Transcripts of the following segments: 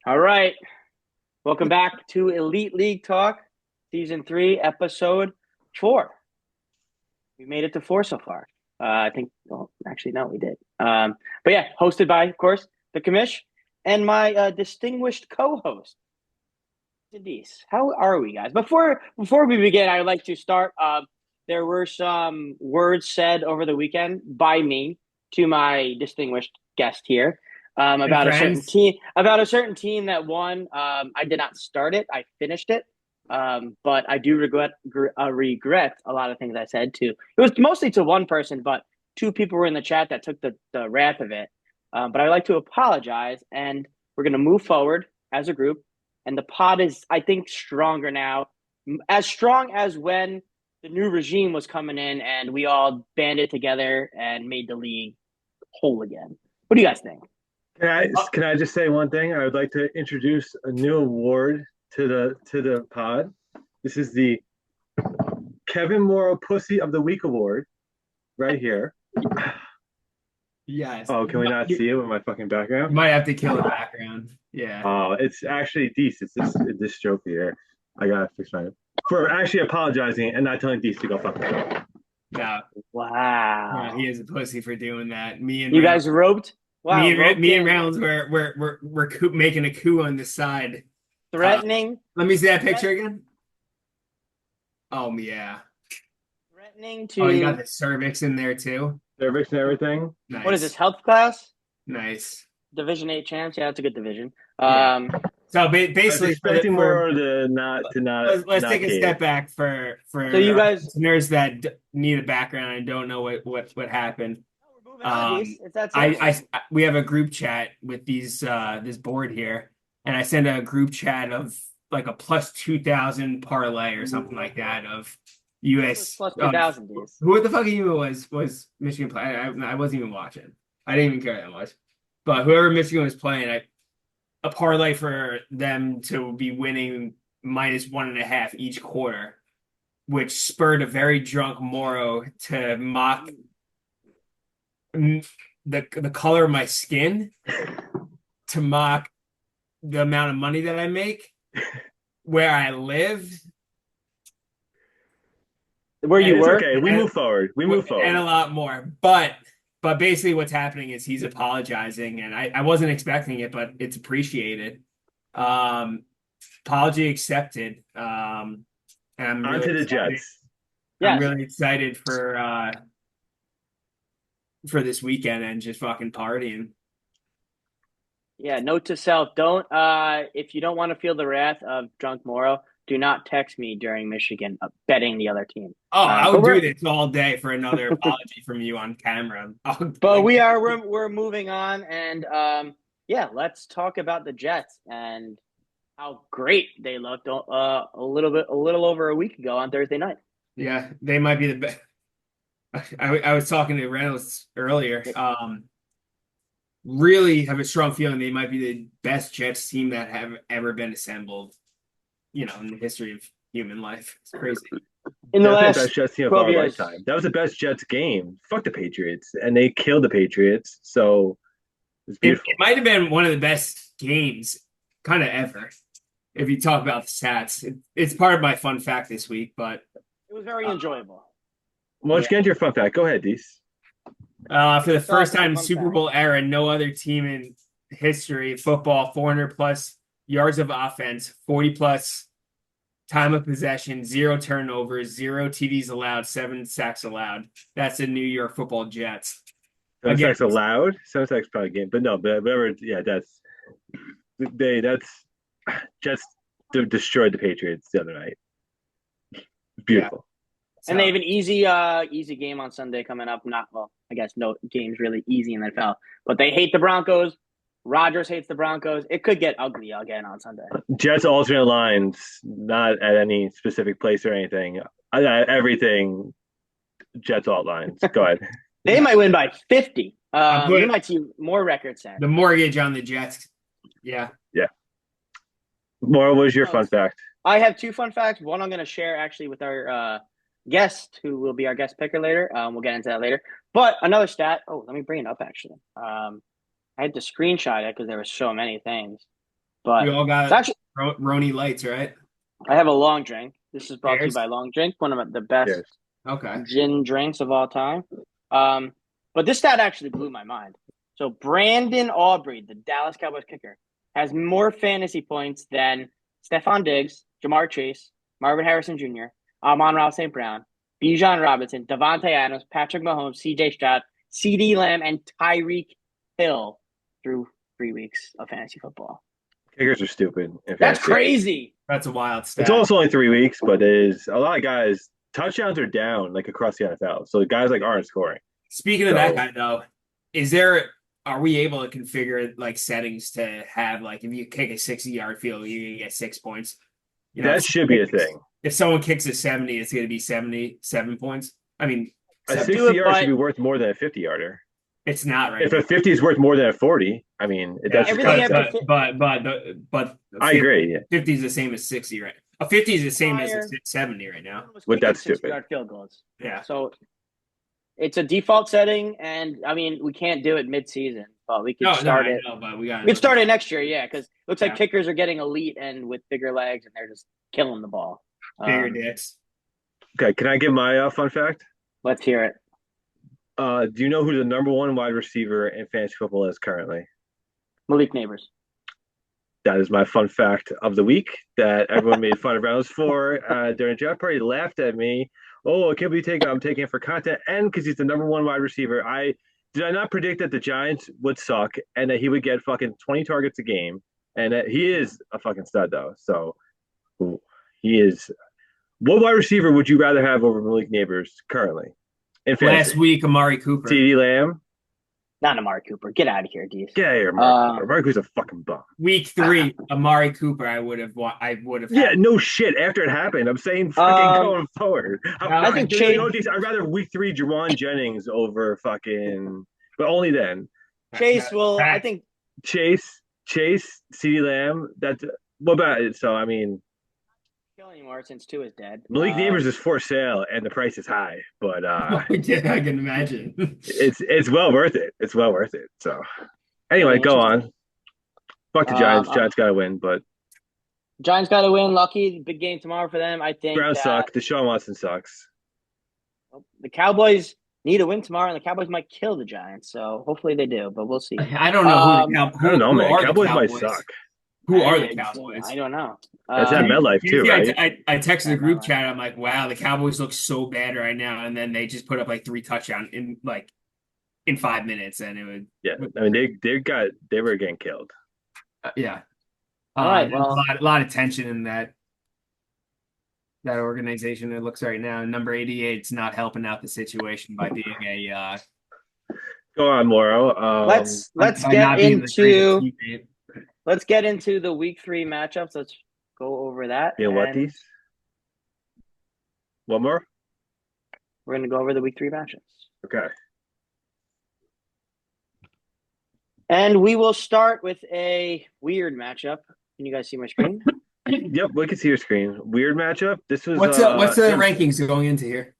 All right. Welcome back to Elite League Talk, Season 3, Episode 4. We made it to 4 so far. I think, well, actually, no, we did. But yeah, hosted by, of course, the commish and my distinguished co-host, Denise. How are we, guys? Before we begin, I would like to start. There were some words said over the weekend by me to my distinguished guest here Hey, about a certain friends. team that won. I did not start it; I finished it, but I do regret a lot of things I said to. It was mostly to one person, but two people were in the chat that took the wrath of it. But I'd like to apologize, and we're going to move forward as a group. And the pod is, I think, stronger now, as strong as when the new regime was coming in and we all banded together and made the league whole again. What do you guys think? Can I Oh, can I just say one thing? I would like to introduce a new award to the pod. This is the Kevin Morrow Pussy of the Week award right here. yes. Oh, You can we might, not you, see it with my fucking you background? might have to kill the background. Yeah. Oh, it's actually decent. It's this joke here. I gotta fix my for actually apologizing and not telling Deece to go fuck himself. No. Yeah, he Wow. is a pussy for doing that. Me and You Reynolds, guys roped? Wow, roped me and in, Reynolds were making a coup on the side. Uh, threatening, Let me see that threat, picture again. Oh yeah. threatening Oh, you got to, the cervix in there too. Cervix and everything. what is this, Nice, health class? nice. Division 8 champs? Yeah, that's a good division. Yeah. So I was basically, expecting for more to not to not let's not take a cave. step back So for you our guys, listeners that need a background and don't know what happened. we're moving on, Deez. Um, It's that simple. we have a group chat with this board here, and I send a group chat of like a plus 2,000 parlay or something like that of It was US plus of 2,000, Deez. who the fuck even was Michigan play? I wasn't even watching. I didn't even care that much. But whoever Michigan was playing, a parlay for them to be winning minus 1.5 each quarter, which spurred a very drunk Moro to mock the color of my skin, to mock the amount of money that I make, where I live, Where you and It's were? okay. We move forward. We move and forward. a lot more. But basically, what's happening is he's apologizing, and I wasn't expecting it, but it's appreciated. Um, Apology accepted. And I'm On really to the excited. Jets. I'm Yes. really excited for this weekend and just fucking partying. Yeah, note to self, don't if you don't want to feel the wrath of drunk Moro, do not text me during Michigan betting the other team. Oh, I But would do we're this all day for another apology from you on camera. but Like, we're moving on and yeah, let's talk about the Jets and how great they looked a little over a week ago on Thursday night. yeah, they might be the best. I was talking to Reynolds earlier. Really have a strong feeling they might be the best Jets team that have ever been assembled, in the history of human life. It's crazy. In the Definitely the last best Jets team of 12 our years. lifetime. That was the best Jets game. Fuck the Patriots, and they killed the Patriots. So it's It beautiful. might have been one of the best games kind of ever. If you talk about the stats, it's part of my fun fact this week, but It was very uh, enjoyable. Well, let's yeah. get into your fun fact. Go ahead, Dees. For the Kick us off first with the time in fun Super fact. Bowl era, no other team in history, football, 400 plus yards of offense, 40 plus time of possession, zero turnovers, zero TDs allowed, seven sacks allowed. That's the New York Football Jets. Seven Again, sacks allowed. Seven sacks probably game, but no, but whatever. Yeah, that's Jets destroyed the Patriots the other night. yeah. Beautiful. And they So have an easy game on Sunday coming up. Not well, I guess no game's really easy in the NFL, but they hate the Broncos. Rodgers hates the Broncos. It could get ugly again on Sunday. Jets alternate lines, not at any specific place or anything. Everything Jets alt lines. Go ahead. They might win by 50. I'm You putting might see more records set. the mortgage on the Jets. Yeah. Yeah. More was your Oh, fun fact? I have two fun facts. One I'm going to share actually with our guest, who will be our guest picker later. We'll get into that later. But another stat. Oh, let me bring it up actually. I had to screenshot it because there were so many things. But We all it's got actually Roni lights, right? I have a long drink. This is brought to you Cheers. by Long Drink, one of the best Cheers. Okay. gin drinks of all time. But this stat actually blew my mind. So Brandon Aubrey, the Dallas Cowboys kicker, has more fantasy points than Stephon Diggs, Jamar Chase, Marvin Harrison Jr., Amon-Ra St. Brown, Bijan Robinson, Devontae Adams, Patrick Mahomes, C.J. Stroud, C.D. Lamb, and Tyreek Hill through 3 weeks of fantasy football. Kickers are stupid. That's crazy. That's a wild stat. It's also only 3 weeks, but it is a lot of guys. Touchdowns are down like across the NFL, so guys like aren't scoring. Speaking of that guy, though, are we able to configure like settings to have like if you kick a 60-yard field, you're gonna get 6 points? You know, That should be a thing. If someone kicks a 70, it's gonna be 77 points. I mean, A 60-yard should be worth more than a 50-yarder. It's not right. If a 50 is worth more than a 40, I mean, that's but I agree. Yeah. 50 is the same as 60, right? A 50 is the same as a 70 right now. But that's stupid. Field goals. Yeah. So it's a default setting, and I mean we can't do it mid-season, but we could start it. But we could start it next year, yeah, because it looks like kickers are getting elite and with bigger legs, and they're just killing the ball. Bigger dicks. Okay, can I give my fun fact? Let's hear it. Do you know who the number one wide receiver in fantasy football is currently? Malik Neighbors. That is my fun fact of the week that everyone made fun of Rounds for during Jeff Party. Laughed at me. Oh, it can't be taken. I'm taking it for content and because he's the number one wide receiver. Did I not predict that the Giants would suck and that he would get fucking 20 targets a game? And that he is a fucking stud though. So he is. What wide receiver would you rather have over Malik Neighbors currently? Last week, Amari Cooper. CeeDee Lamb. Not Amari Cooper. Get out of here, Dees. Get out of here, Amari Cooper. Amari Cooper's a fucking bum. Week 3, Amari Cooper. I would have. Yeah, no shit. After it happened, I'm saying fucking going forward. I think Chase. I'd rather week 3 Jawan Jennings over fucking, but only then. Chase will. I think Chase, CeeDee Lamb. That's what about it? So I mean. Anymore since 2 is dead. Malik Neighbors is for sale and the price is high, but yeah, I can imagine. it's well worth it. It's well worth it. So anyway, go on. Fuck the Giants. Giants gotta win, but Giants gotta win. Lucky big game tomorrow for them. I think Browns suck. Deshaun Watson sucks. The Cowboys need a win tomorrow, and the Cowboys might kill the Giants. So hopefully they do, but we'll see. I don't know I don't know, man. Cowboys might suck. Who are the Cowboys? I don't know. It's at MetLife too, right? I texted the group chat. I'm like, wow, the Cowboys look so bad right now, and then they just put up like 3 touchdowns in 5 minutes, and it would. Yeah, I mean they were getting killed. Yeah. All right. Well, a lot of tension in that organization. It looks right now. Number 88 is not helping out the situation by being a. Go on, Morrow. Let's get into. Let's get into the week 3 matchups. Let's go over that. Yeah, what these? One more? We're going to go over the week 3 matchups. Okay. And we will start with a weird matchup. Can you guys see my screen? Yep, we can see your screen. Weird matchup. This was what's the rankings going into here?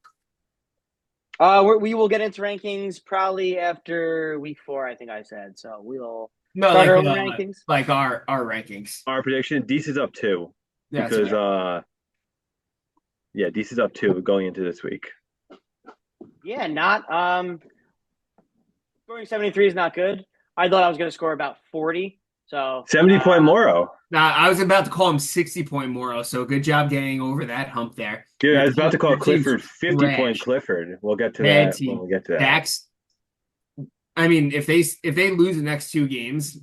We will get into rankings probably after week 4. I think I said so. We'll. No, like our rankings. Like our rankings. Our prediction, Deese is up 2. Yeah, because Deese is up 2 going into this week. Yeah, not scoring 73 is not good. I thought I was gonna score about 40. So 70-point Morrow. Nah, I was about to call him 60-point Morrow, so good job getting over that hump there. Dude, I was about to call Clifford 50-point Clifford. We'll get to that when we get to that. Dax. I mean, if they lose the next 2 games,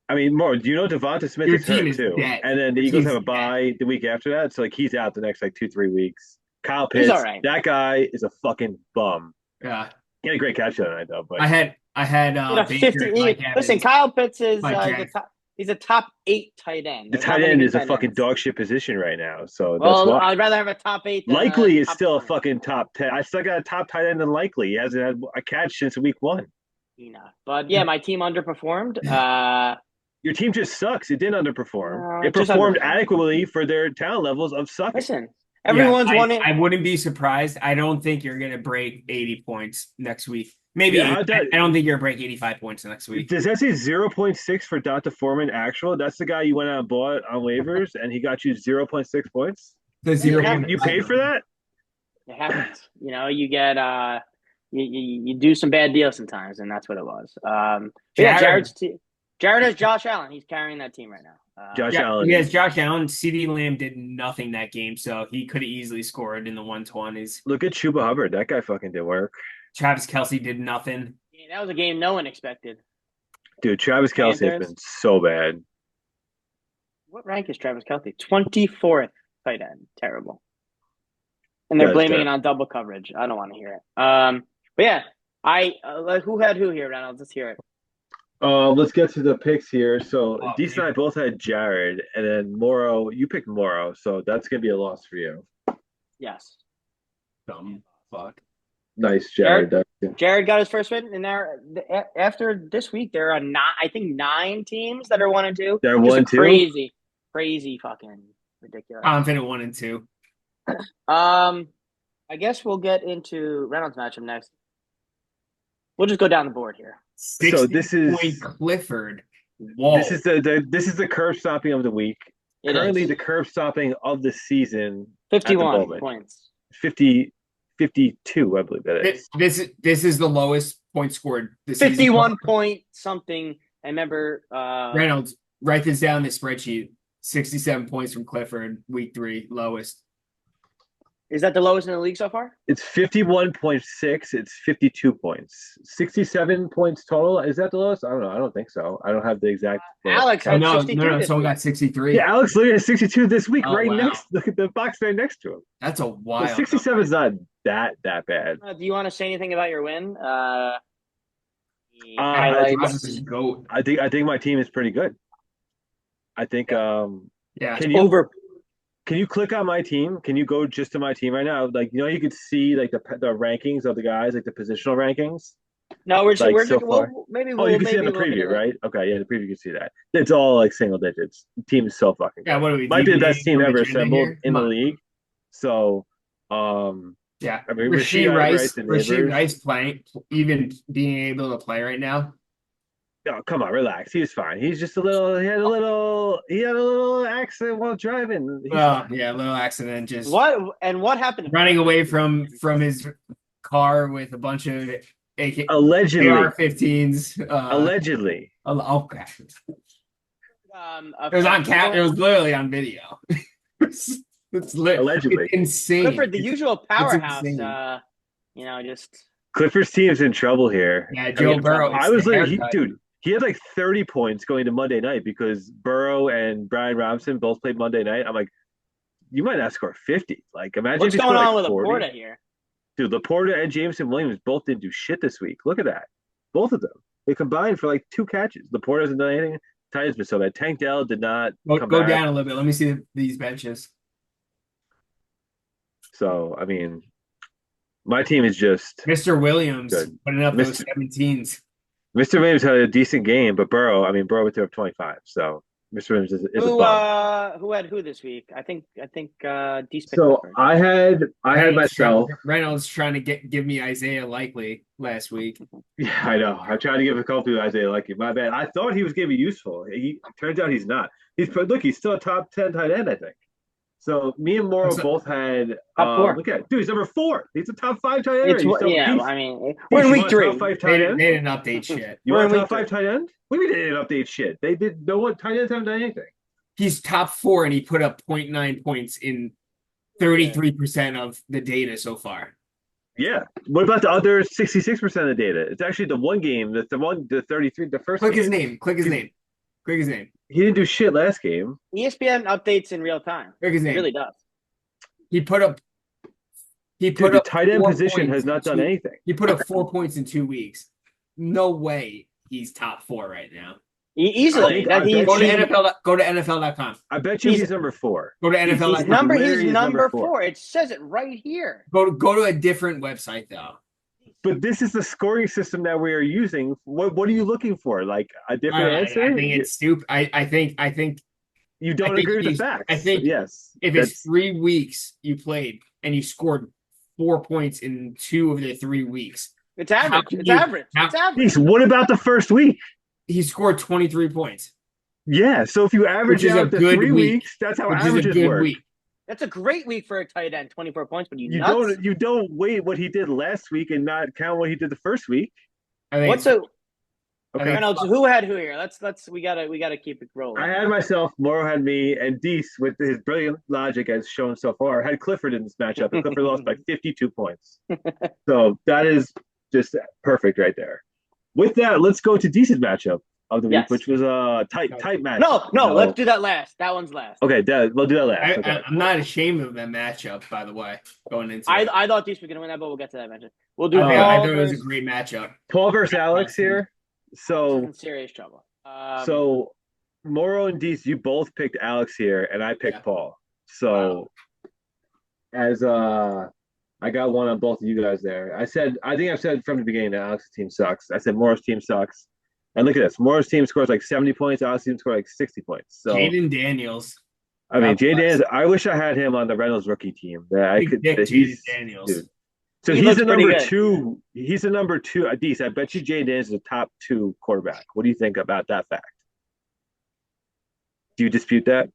I mean, more. Do you know Devonta Smith is hurt too? Dead. And then the Eagles have a bye the week after that, so like he's out the next 2-3 weeks. Kyle Pitts, that guy is a fucking bum. Yeah, he had a great catch tonight though. But I had Baker, 50. Listen, Kyle Pitts is he's a top 8 tight end. The tight end is a fucking dog shit position right now. So well, that's why I'd rather have a top 8. Than Likely is still 20. a fucking top 10. I still got a top tight end than Likely. He hasn't had a catch since week 1. But yeah, my team underperformed. Your team just sucks. It didn't underperform. It performed adequately for their talent levels of sucking. Listen, everyone's wanting. I wouldn't be surprised. I don't think you're going to break 80 points next week. Maybe Yeah, I don't think you're gonna break 85 points next week. does that say 0.6 for Dr. Foreman actual? That's the guy you went out and bought on waivers, and he got you 0.6 points. The Hey, it 0. You paid for that? It happens. You get you do some bad deals sometimes, and that's what it was. But yeah, Jared. Jared has Josh Allen. He's carrying that team right now. Josh Yeah, Allen. he has Josh Allen. CeeDee Lamb did nothing that game, so he could have easily scored in the 120s. Look at Chuba Hubbard. That guy fucking did work. Travis Kelce did nothing. Yeah, that was a game no one expected. Dude, Travis Kelce has been so bad. What rank is Travis Kelce? 24th tight end. Terrible. And they're blaming it on double coverage. I don't want to hear it. But yeah, who had who here, Reynolds? Let's hear it. Let's get to the picks here. So Dees and I both had Jared, and then Morrow. You picked Morrow, so that's gonna be a loss for you. Yes. Dumb fuck. Nice, Jared. Jared got his first win, and after this week, there are I think 9 teams that are 1 and 2. They're 1 and 2. Crazy, fucking ridiculous. Confident 1 and 2. I guess we'll get into Reynolds' matchup next. We'll just go down the board here. So this is Clifford. Whoa. This is the curve stopping of the week. Currently, the curve stopping of the season. 51 points. 52, I believe that is. This is the lowest point scored this 51 season. point something. I remember Reynolds, write this down in the spreadsheet. 67 points from Clifford, week 3, lowest. Is that the lowest in the league so far? It's 51.6. It's 52 points. 67 points total. Is that the lowest? I don't know. I don't think so. I don't have the exact. Alex had 62. No, someone got 63. Yeah, Alex literally has 62 this week. Oh, wow. Next. Look at the box right next to him. That's a wild. 67 is not that bad. Do you want to say anything about your win? I think my team is pretty good. I think. Yeah. Can you click on my team? Can you go just to my team right now? Like, you could see like the rankings of the guys, like the positional rankings. No, we're so far. You can see in the preview, right? Okay, yeah, the preview you can see that. It's all like single digits. The team is so fucking good. Yeah, what do we? Might be the best team ever assembled in the league. So, yeah, I mean, Rashid Rice playing, even being able to play right now. Oh, come on, relax. He was fine. He's just he had a little accident while driving. A little accident. Just what happened? Running away from his car with a bunch of allegedly AR-15s. Allegedly. Okay. It was on It was literally on video. It's allegedly it's insane. Clifford, the usual powerhouse. Just Clifford's team's in trouble here. Yeah, Joe Burrow. I was like, he had like 30 points going to Monday night because Burrow and Brian Robinson both played Monday night. I'm like, you might not score 50. Like, imagine what's going on with Laporta here. Dude, Laporta and Jameson Williams both didn't do shit this week. Look at that. Both of them. They combined for like 2 catches. Laporta hasn't done anything. Titans been so bad. Tank Dell did not go down a little bit. Let me see these benches. So, I mean, my team is just Mr. Williams putting up those 17s. Mr. Williams had a decent game, but Burrow went through up 25. So Mr. Williams is a bum. Who had who this week? I think Dees picked So I had myself. Reynolds trying to give me Isaiah Likely last week. Yeah, I know. I tried to give a couple to Isaiah Likely. My bad. I thought he was going to be useful. Turns out he's not. He's still a top 10 tight end, I think. So me and Morrow both had top 4. Look at dude, he's number 4. He's a top 5 tight end. I mean, we're in week 3. They didn't update shit. You want top 5 tight end? We didn't update shit. They did no one tight ends haven't done anything. He's top 4 and he put up 0.9 points in 33% of the data so far. Yeah. What about the other 66% of the data? It's actually the one game, the 33, the first. Click his name. He didn't do shit last game. ESPN updates in real time. Click his name. It really does. He put up. The tight end position has not done anything. He put up 4 points in 2 weeks. No way he's top 4 right now. Easily. Go to NFL.com. I bet you he's number 4. Go to NFL.com. He's number 4. It says it right here. Go to a different website though. But this is the scoring system that we are using. What are you looking for? Like a different answer? I think it's stupid. I think you don't agree with the facts. I think yes. If it's 3 weeks you played and you scored 4 points in 2 of the 3 weeks, It's How average. can It's you? average. How It's average. Jeez, what about the first week? he scored 23 points, Yeah, so if you which average is a out the good three week. weeks, that's how Which is a averages good work. week. That's a great week for a tight end. 24 points, but you You nuts? don't wait what he did last week and not count what he did the first week. I think What's it's. a I Okay. think Reynolds? Who had who here? Let's we gotta keep it I rolling. had myself, Morrow had me, and Deese, with his brilliant logic as shown so far, had Clifford in this matchup, and Clifford lost by 52 points. So that is just perfect right there. With that, let's go to decent matchup of the week, Yes. which was a tight matchup. No. Let's do that last. That one's last. Okay, we'll do that last. Okay. I'm not ashamed of that matchup, by the way, going into it. I thought these were gonna win that, but we'll get to that matchup. We'll do I Paul thought it was a versus great matchup. Paul versus Alex here. Alex is So in serious trouble. so Morrow and Deese, you both picked Alex here, and I picked Paul. So as I got one on both of you guys there. I think I've said from the beginning that Alex's team sucks. I said Morrow's team sucks. And look at this. Morrow's team scores like 70 points. Alex's team scores like 60 points. So Jaden Daniels. I mean, God Jay bless. Daniels, I wish I had him on the Reynolds rookie team. That I Big could dick that Jaden Daniels. dude. So He he's looks the pretty number good. two. He's the number two. Adise, I bet you Jay Daniels is a top 2 quarterback. What do you think about that fact? Do you dispute that?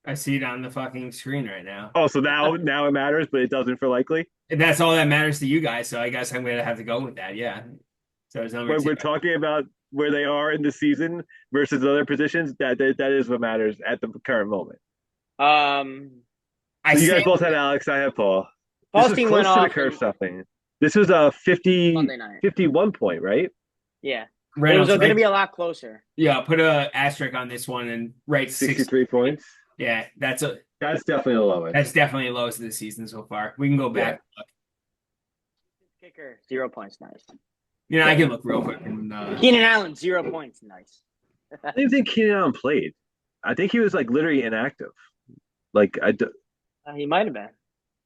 I see it on the fucking screen right now. Oh, so now it matters, but it doesn't for likely. And that's all that matters to you guys, so I guess I'm gonna have to go with that. Yeah. So it's number When 2. we're talking about where they are in the season versus other positions, that is what matters at the current moment. I So you guys say both had Alex, I had Paul. This Paul's was team went close to the off curve in stuffing. This was a 50, Monday night. 51 point, right? Yeah, but it was Reynolds, going to be a lot closer. yeah, put a asterisk on this one and write 63 points. Yeah, that's definitely the lowest. That's definitely the lowest of the season so far. We can go back. Kicker 0 points, nice. You know, I can look real quick. And, Keenan Allen 0 points, nice. I didn't think Keenan Allen played. I think he was like literally inactive. Like He might have been.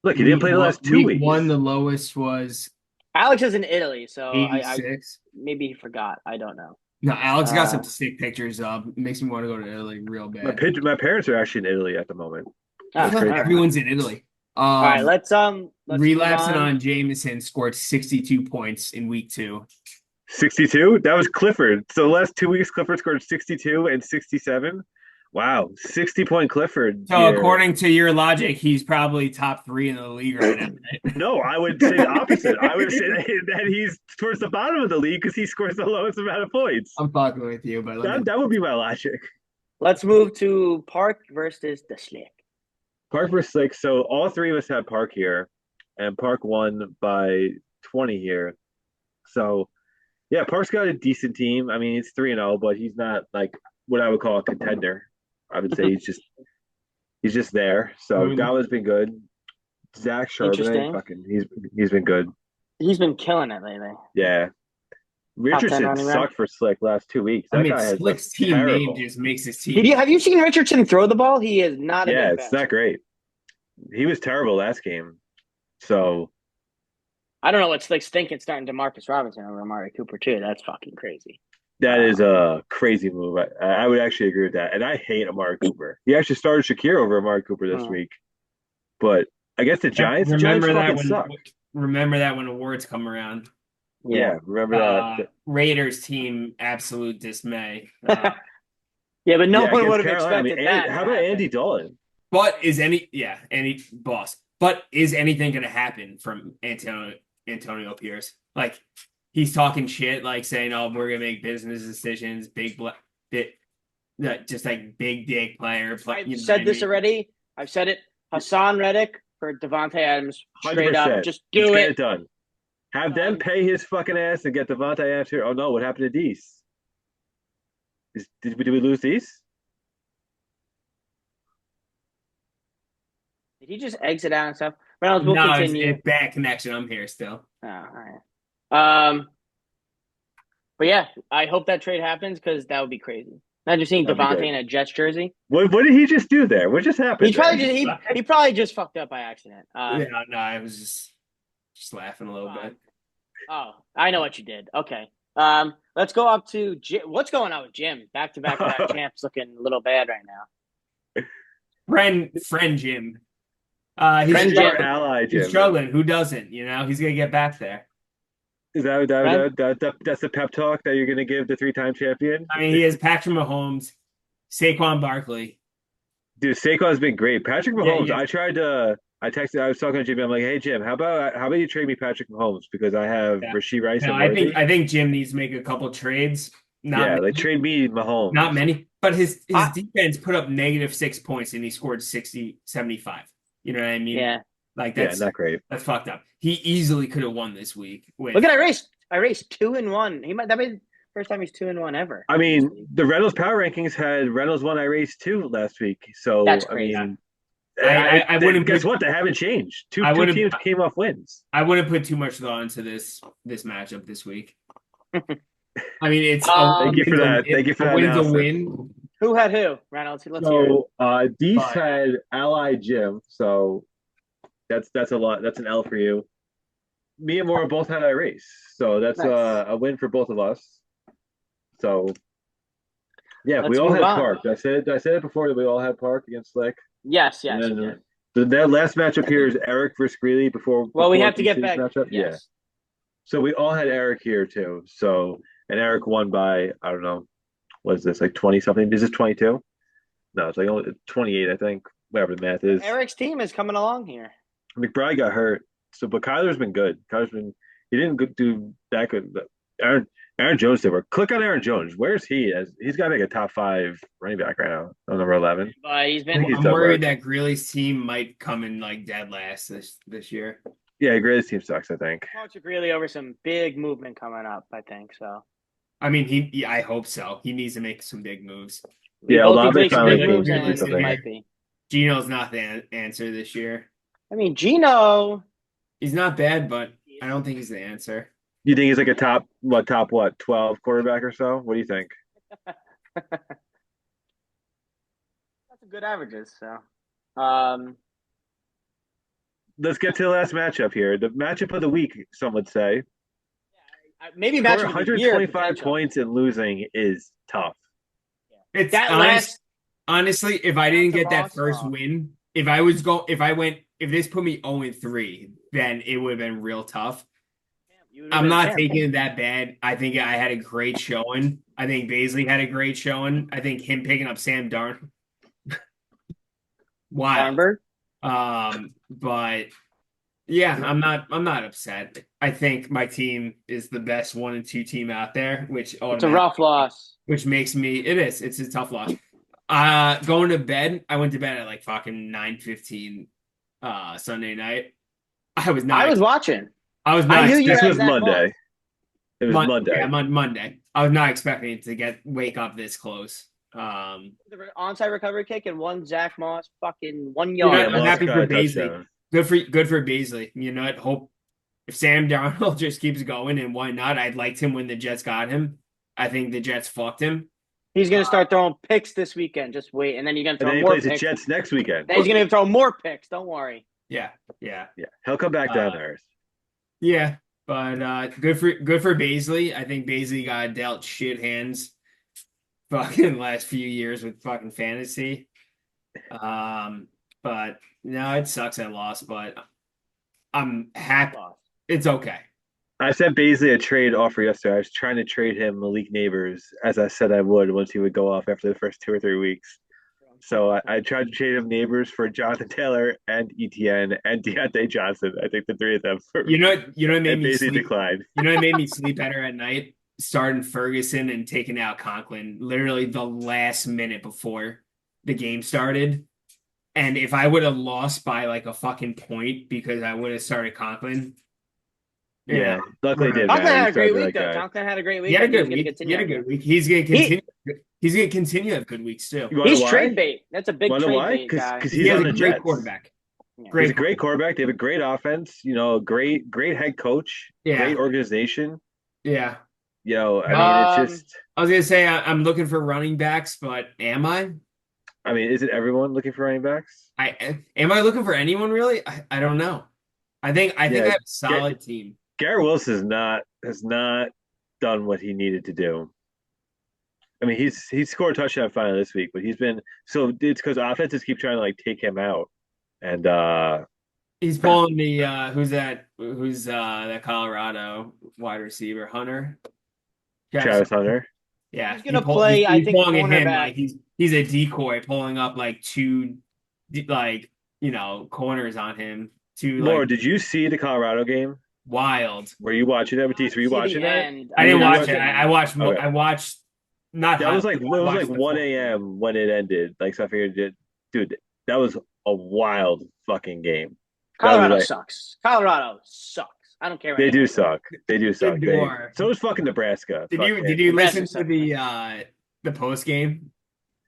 Look, he didn't play the last 2 weeks. Week 1, the lowest was Alex is in Italy, so 86. Maybe he forgot. I don't know. No, Alex got some sick pictures up. Makes me want to go to Italy real bad. My parents are actually in Italy at the moment. Everyone's in Italy. All right, let's relapsing on Jameson scored 62 points in week 2. 62? That was Clifford. So the last 2 weeks, Clifford scored 62 and 67. Wow, 60-point Clifford. So according to your logic, he's probably top 3 in the league right now. Right? No, I would say the opposite. I would say that he's towards the bottom of the league because he scores the lowest amount of points. I'm fucking with you, but that would be my logic. Let's move to Park versus the Slick. Park versus Slick. So all 3 of us had Park here, and Park won by 20 here. So yeah, Park's got a decent team. I mean, he's 3-0, but he's not like what I would call a contender. I would say he's just there. So Dallas been good. Zach Charbonnet, fucking he's been good. He's been killing it lately. Yeah. Richardson sucked for Slick last 2 weeks. I mean, Slick's team name just makes his team. Have you seen Richardson throw the ball? He is not. Yeah, it's not great. He was terrible last game. So I don't know what Slick's thinking starting DeMarcus Robinson over Amari Cooper too. That's fucking crazy. That is a crazy move. I would actually agree with that. And I hate Amari Cooper. He actually started Shakir over Amari Cooper this week. But I guess the Giants suck. Remember that when awards come around. Yeah, remember that. Raiders team, absolute dismay. Yeah, but no one would have expected that. How about Andy Dalton? But is anything going to happen from Antonio Pierce? Like, he's talking shit, like saying, "Oh, we're gonna make business decisions." Just like big dick player. I've said this already. I've said it. Hassan Reddick for Devontae Adams. Straight 100%. up, just do it. Get it done. Have them pay his fucking ass and get Devontae Adams here. Oh no, what happened to Deese? Did we lose Deese? Did he just exit out and stuff? Reynolds will continue. It's bad connection. I'm here still. Oh, all right. But yeah, I hope that trade happens because that would be crazy. Imagine seeing Devontae in a Jets jersey. What did he just do there? What just happened? He probably just fucked up by accident. I was just laughing a little bit. Oh, I know what you did. Okay. Let's go up to Jim. What's going on with Jim? Back-to-back champs looking a little bad right now. Friend Jim. He's ally Jim. He's struggling. Who doesn't? You know, he's gonna get back there. Is that Ren? that's the pep talk that you're going to give the three-time champion? I mean, he has Patrick Mahomes, Saquon Barkley. Dude, Saquon's been great. Patrick Yeah, Mahomes, yeah, I was talking to Jimmy. I'm like, hey Jim, how about you trade me Patrick Mahomes because I have yeah. Rasheed Rice No, and Worthy. I think Jim needs to make a couple trades. Not Yeah, like many, trade me not Mahomes. many. But his I, defense put up -6 points and he scored 75. You know what I mean? yeah. Like Yeah, not great. that's fucked up. He easily could have won this week Look with at I raced 2-1. That be the first time he's 2-1 ever I in this mean, league. the Reynolds Power Rankings had Reynolds won I raced two last week. So That's I crazy. mean, I wouldn't guess put what? They haven't changed. I Two wouldn't teams came off wins. I wouldn't put too much thought into this matchup this week. I mean, it's Thank you for that. Thank you for a that win's a analysis. win, Who had who? Reynolds, let's hear it. So Deese but had Ally Jim. So that's a lot. That's an L for you. Me and Maura both had I race. So that's Nice. a win for both of us. So yeah, we Let's all move had on. Park. I said it before that we all had Park against Slick. Yes, And yes, you then did. that last matchup here is Eric versus Greeley Well, we before have to get DC's back. matchup. Yeah. Yes. So we all had Eric here too. So and Eric won by I don't know, what is this, like 20 something? Is this 22? No, it's like only 28, I think. Whatever the math is. Eric's team is coming along here. McBride got hurt. So but Kyler's been good. He didn't do that good. But Aaron Jones did work. Click on Aaron Jones. Where's he? He's got like a top five running back right now on number 11. But he's I think been he's I'm done worried work. that Greeley's team might come in like dead last this year. Yeah, greatest team sucks, I think. Coach really over some big movement coming up, I think. So I mean, I hope so. He needs to make some big moves. we Yeah, both need to Olave make some finally big came moves, to do and it something. might be. Gino's not the answer this year. I mean, Gino. He's not bad, but I don't think he's the answer. You think he's like a top what, 12 quarterback or so? What do you think? That's a good averages. So, Let's get to the last matchup here. The matchup of the week, some would say. maybe Scoring matchup of the year 125 potential. points and losing is tough. It's That last honestly, if I didn't get that loss, first win, if this put me 0-3, then it would have been real tough. you would have I'm been not champ. taking it that bad. I think I had a great showing. I think Baisley had a great showing. I think him picking up Sam Darn. Wild. Darnberg. But yeah, I'm not upset. I think my team is the best 1 and 2 team out there, It's a rough loss. which makes me it's a tough loss. Going to bed, I went to bed at like fucking 9:15 Sunday night. I was not I was watching. I was I not knew you This had was Zach Monday. Moss. It was Monday. Yeah, Monday. I was not expecting it to wake up this close. The onside recovery kick and one Zach Moss fucking 1 You know, yard. I'm Moss happy got for a Baisley. touchdown. Good for Baisley. You know what? Hope if Sam Darnold just keeps going, and why not? I'd liked him when the Jets got him. I think the Jets fucked him. He's gonna start throwing picks this weekend. Just wait, and then you're gonna And throw then he more plays the picks. Jets next weekend. Then he's gonna throw more picks. Don't worry. Yeah. Yeah, he'll come back down there. Yeah. But good for Baisley. I think Baisley got dealt shit hands fucking last few years with fucking fantasy. But no, it sucks I lost, but I'm happy. It's okay. I sent Baisley a trade offer yesterday. I was trying to trade him Malik Neighbors, as I said I would once he would go off after the first 2 or 3 weeks. So I tried to trade him Neighbors for Jonathan Taylor and ETN and Deontay Johnson. I think the three of them. You know what made And me Baisley sleep? declined. You know what made me sleep better at night? Starting Ferguson and taking out Conklin literally the last minute before the game started. And if I would have lost by like a fucking point because I would have started Conklin. Yeah, luckily it didn't Conklin matter. had He a great started week, like though. that. Conklin had a great week. He had a good He's gonna week. He continue. had a good week. He's gonna continue. He's gonna continue to have good weeks too. You wanna He's know why? trade bait. That's a big Wanna know trade why? bait guy. Because He he's has on a the great Jets. quarterback. Yeah. Great He's a great quarterback. They have a great offense. You know, great head coach. Yeah. Great organization. Yeah. You know, I mean, it's just. I was gonna say I'm looking for running backs, but am I? I mean, isn't everyone looking for running backs? Am I looking for anyone really? I don't know. I think I Yeah, have a solid team. Garrett Wilson has not done what he needed to do. I mean, he's scored a touchdown finally this week, but he's been so it's because offenses keep trying to like take him out, and He's pulling the who's that? Who's that Colorado wide receiver? Hunter. Travis. Travis Hunter. Yeah, He's gonna play, I he's think, pulling at him cornerback. like he's a decoy, pulling up like two like corners on him. Two More, like did you see the Colorado game? wild. Were you watching that with these? Were you See the watching that? end. I I didn't did Were you not watch see it. watching? the I end. watched Okay. I watched not That was highlights. like it I was like watched the 1 full game. a.m. when it ended. Like so I figured dude, that was a wild fucking game. That was Colorado like sucks. Colorado sucks. I don't care what they do anybody says. suck. They do suck. They Shador. so is fucking Nebraska. Did Fuck you it. listen Nebraska to sucks. the post game?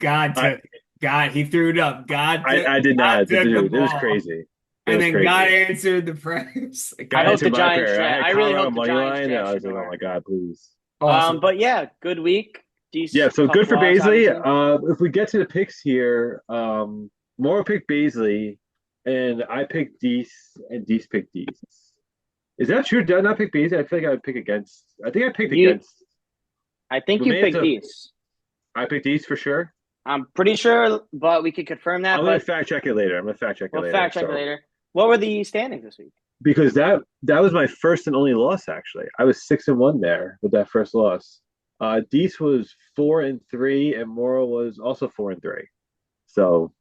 God I took God, he threw it up. I did God not. took the Dude, it was ball. crazy. It And was then God crazy. answered the prayers. I God hope the answered my Giants prayer. I draft. had I really Colorado hope the money Giants line. And draft I was like, oh Shador. my god, please. Awesome. But yeah, good week. Yeah, Decent so tough good for loss, Baisley. obviously. If we get to the picks here, Moro picked Baisley, and I picked Deese, and Deese picked Deese. Is that true? Did I not pick Baisley? I feel like I would pick against. I think I picked You, against. I think We you may have picked to. these. I picked Deese for sure. I'm pretty sure, but we could confirm that. I'm gonna But fact check it later. I'm gonna fact check it we'll later. fact check it So later. What were the standings this week? because that was my first and only loss. Actually, I was 6-1 there with that first loss. Deese was 4-3, and Moro was also 4-3. So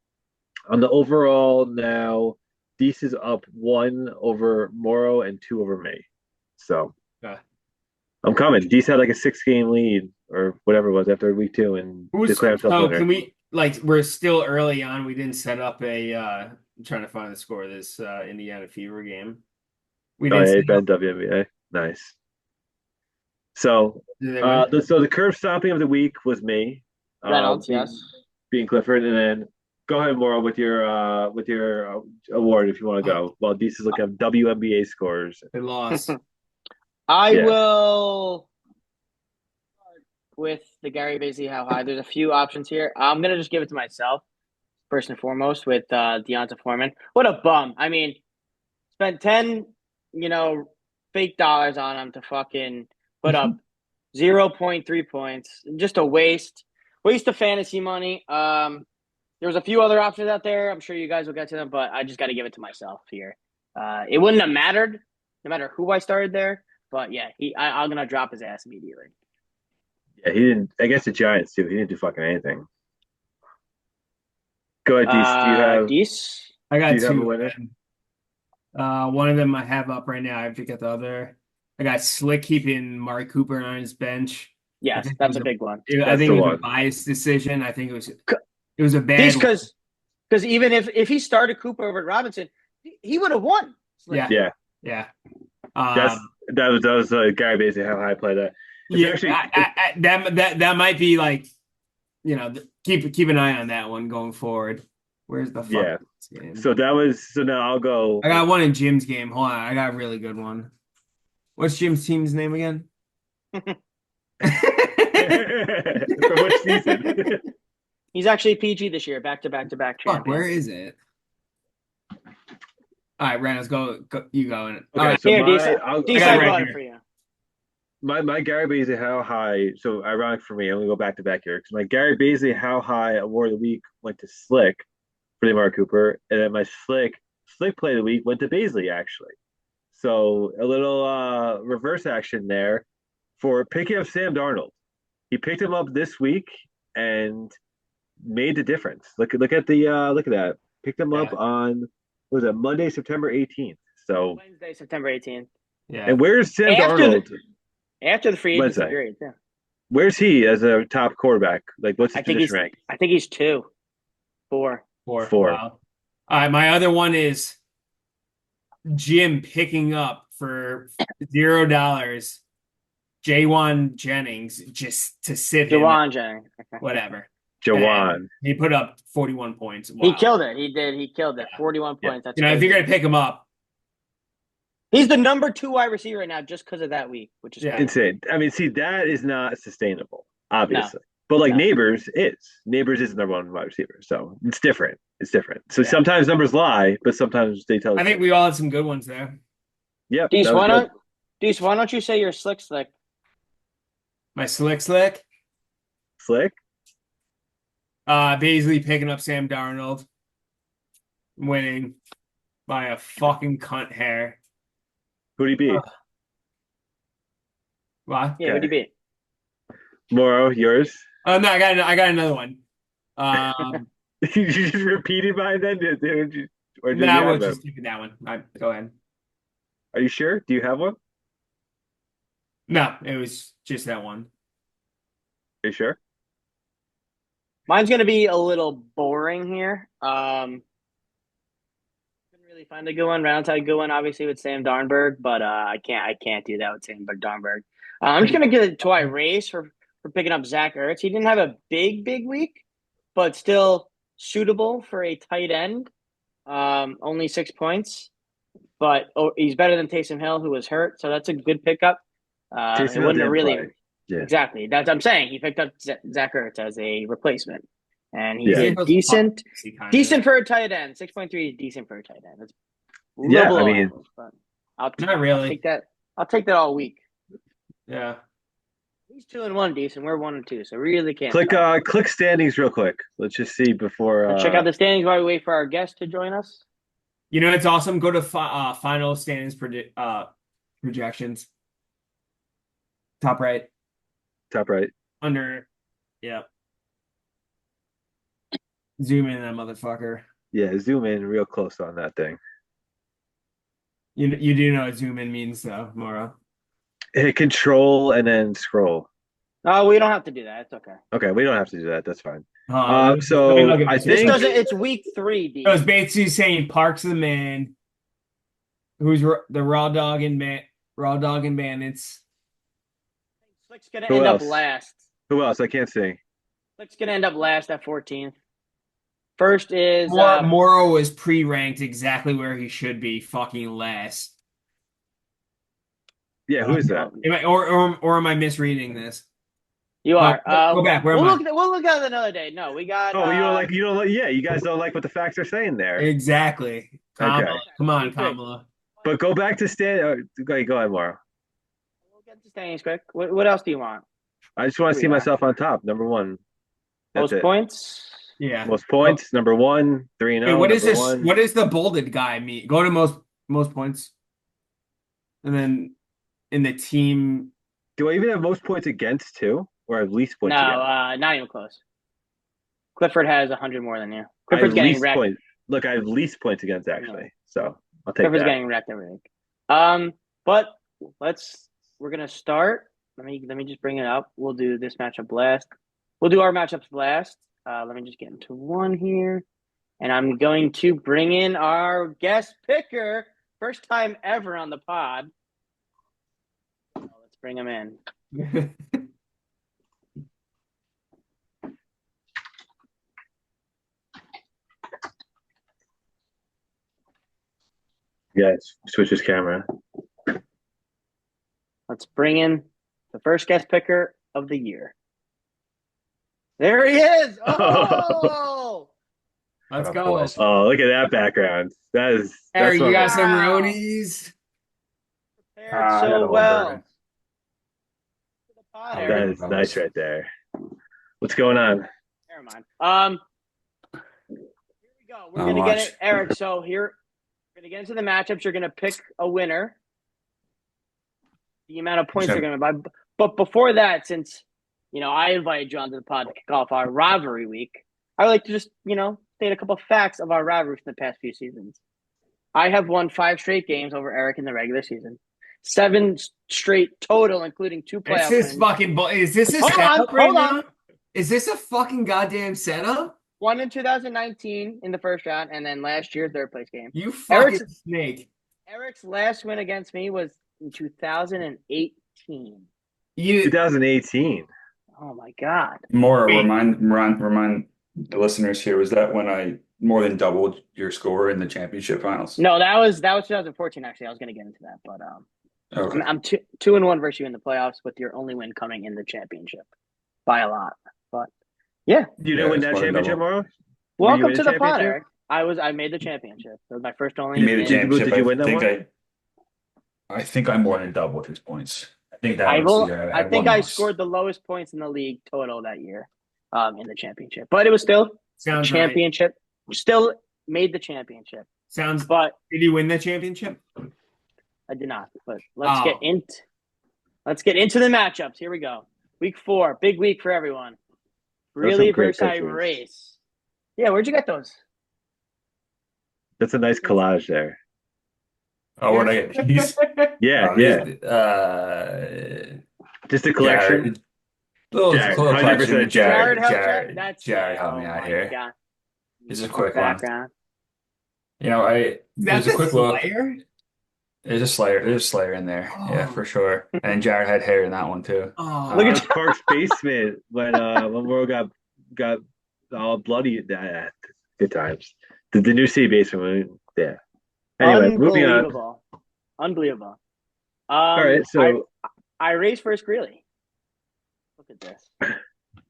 on the overall now, Deese is up 1 over Moro and 2 over me. So Okay. I'm coming. Deese had like a 6 game lead or whatever it was after week 2 and Who's declared himself so winner. can we we're still early on. We didn't set up a I'm trying to find the score of this Indiana Fever game. We Oh didn't yeah, set Ben up WNBA. Nice. So did they win? so the curve stomping of the week was me, Reynolds, yes. being Clifford, and then go ahead, Maura, with your award if you want to go. While Deese is looking at WNBA scores. They lost. I Yeah. will start with the Gary Basey how high. There's a few options here. I'm gonna just give it to myself first and foremost with Deonta Foreman. What a bum! I mean, spent 10, fake dollars on him to fucking put up 0.3 points. Just a waste of fantasy money. There was a few other options out there. I'm sure you guys will get to them, but I just got to give it to myself here. It wouldn't have mattered no matter who I started there. But yeah, I'm gonna drop his ass immediately. Yeah, he didn't against the Giants too. He didn't do fucking anything. Go ahead, Deese. Dees. I Do got you have a two. winner? One of them I have up right now. I have to get the other. I got Slick keeping Mari Cooper on his bench. I Yes, think that's a big one. I That's think the it was a one. biased decision. I think it was a Dees, bad one. because even if he started Cooper over Robinson, he would have won. Yeah. Yeah, Yeah. that's that was Gary Basey how high I play that. It's Yeah, actually that might be like, keep an eye on that one going forward. Where's the fuck yeah. game? So now I'll go. I got one in Jim's game. Hold on, I got a really good one. What's Jim's team's name again? For which season? He's actually PG this year, back to back Fuck, where champion. is it? All right, Reynolds, go. You go. Okay, All right, so Here, Dees, I'll Dees, got I it right brought here. it for you. my Gary Basey how high. So ironic for me. I'm gonna go back to back here because my Gary Basey how high award of the week went to Slick for the Mark Cooper, and then my Slick play of the week went to Baisley actually. So a little reverse action there for picking up Sam Darnold. He picked him up this week and made the difference. Look at that. Picked him up Yeah. on what was it Monday, September 18th. So Wednesday, September 18th. Yeah. and where's Sam After Darnold? After the free agency Wednesday. period, yeah. Where's he as a top quarterback? Like what's his I think position rank? I think he's 2, 4. Four. Four. Wow. All right, my other one is Jim picking up for $0 Jawan Jennings just to sit him. Jawan Jennings. Whatever. Jawan. And he put up 41 points. He Wow. killed it. He did. He killed it. Yeah. 41 Yeah. points. That's If you're crazy. gonna pick him up, He's the number 2 wide receiver right now just because of that week, which is Yeah. crazy. Insane. I mean, see, that is not sustainable, obviously. No. But like No. Neighbors is. Neighbors is the number one wide receiver. So it's different. It's different. So Yeah. sometimes numbers lie, but sometimes they tell the I think truth. we all had some good ones there. Yep. Dees, that was good. Why don't you say you're slick? My slick. Slick. Baisley picking up Sam Darnold, winning. by a fucking cunt hair. Who'd he beat? What? Yeah, who'd you beat? Moro, yours? Oh no, I got another one. Um, You just repeated mine then? Or did you nah, we'll have just them? keep it that one. Go ahead. Are you sure? Do you have one? No, it was just that one. Are you sure? Mine's gonna be a little boring here. Couldn't really find a good one. Round a good one, obviously with Sam Darnberg, but I can't do that with Sam Darnberg. I'm just gonna give it to Race for picking up Zach Ertz. He didn't have a big week, but still suitable for a tight end. Only 6 points, but he's better than Taysom Hill, who was hurt, so that's a good pickup. Taysom It Hill wouldn't have didn't really play. Yeah. exactly. That's what I'm saying. He picked up Zach Ertz as a replacement, and he Yeah. did decent for a tight end. 6.3 is decent for a tight end. That's a little Yeah, I below mean, average, but I'll Not really. take that. I'll take that all week. Yeah. He's 2-1 decent. We're 1-2, so really can't. click standings real quick. Let's just see before. Let's check out the standings while we wait for our guest to join us. You know, it's awesome. Go to final standings projections. Top right. Top right. Under. Yeah. Zoom in that motherfucker. Yeah, zoom in real close on that thing. You do know what zoom in means, though, Mora. Hit control and then scroll. Oh, we don't have to do that. It's okay. Okay, we don't have to do that. That's fine. Let me So look at I this. This think doesn't. It's week 3, D. It was basically saying Parks the man, who's the raw dog and bandits. Slick's gonna Who end up else? last. Who else? I can't see. Slick's gonna end up last at 14th. First is Moro was pre-ranked exactly where he should be, fucking last. Yeah, who is that? Or am I misreading this? you are. Go back. Where am I? We'll look at it another day. No, we got. Oh, you don't like. Yeah, you guys don't like what the facts are saying there. Exactly. Kamala. Okay. Come on, Kamala. But go back to stand. Go ahead, Mauro. We'll get to standings quick. What else do you want? I just want to see myself on top. Number one. That's Most points. Yeah. Most points. Number 1. 3-0. Hey, what is this? One. What is the bolded guy mean? Go to most points, and then in the team. Do I even have most points against too, or have least points? No, not even close. Clifford has 100 more than you. Clifford's getting wrecked. Look, I have least points against actually, so I'll take Clifford's that. getting wrecked every week. But we're gonna start. Let me just bring it up. We'll do this matchup last. We'll do our matchups last. Let me just get into one here. And I'm going to bring in our guest picker. First time ever on the pod. Let's bring him in. Yes, switch his camera. Let's bring in the first guest picker of the year. There he is. Oh, Let's go. Oh, look at that background. That's Eric, you got wow. some roadies. Prepared so well. That is nice right there. What's going on? Never mind. Here we go. We're gonna get it, Eric. So here, we're gonna get into the matchups. You're gonna pick a winner. The amount of points you're gonna buy. But before that, since I invited you onto the pod to kick off our rivalry week, I would like to just state a couple of facts of our rivalry from the past few seasons. I have won 5 straight games over Eric in the regular season. 7 straight total, including 2 playoff wins. Is this a setup right now? Is this a fucking goddamn setup? 1 in 2019 in the first round, and then last year, 3rd place game. You fucking snake. Eric's last win against me was in 2018. 2018. Oh my God. More remind the listeners here, was that when I more than doubled your score in the championship finals? No, that was 2014. Actually, I was going to get into that, but okay. I'm 2-1 versus you in the playoffs, with your only win coming in the championship by a lot. But yeah, You didn't win that championship, Mauro? Welcome to the pod, Eric. I made the championship. It was my first only. You made the championship. Did you win that one? I think I more than doubled his points. I think that I think I scored the lowest points in the league total that year, in the championship. But it was still a championship. Right. Still made the championship. Sounds. But Did he win the championship? I did not. But Oh. let's get into the matchups. Here we go. Week 4, big week for everyone. Really versus Race. Yeah, where'd you get those? That's a nice collage there. Oh, where'd I get these? Yeah, just a collection. Little Jared, collection. 100% Jared Jared helped me out here. God. This is a quick background. one. That's a quick look. Slayer? There's a Slayer in there. Oh. Yeah, for sure. And Jared had hair in that one too. Oh, Look at Park's basement when World got all bloody. Good times. The new city basement. Yeah. Anyway, moving on. Unbelievable. All right, so I race first Greeley. Look at this.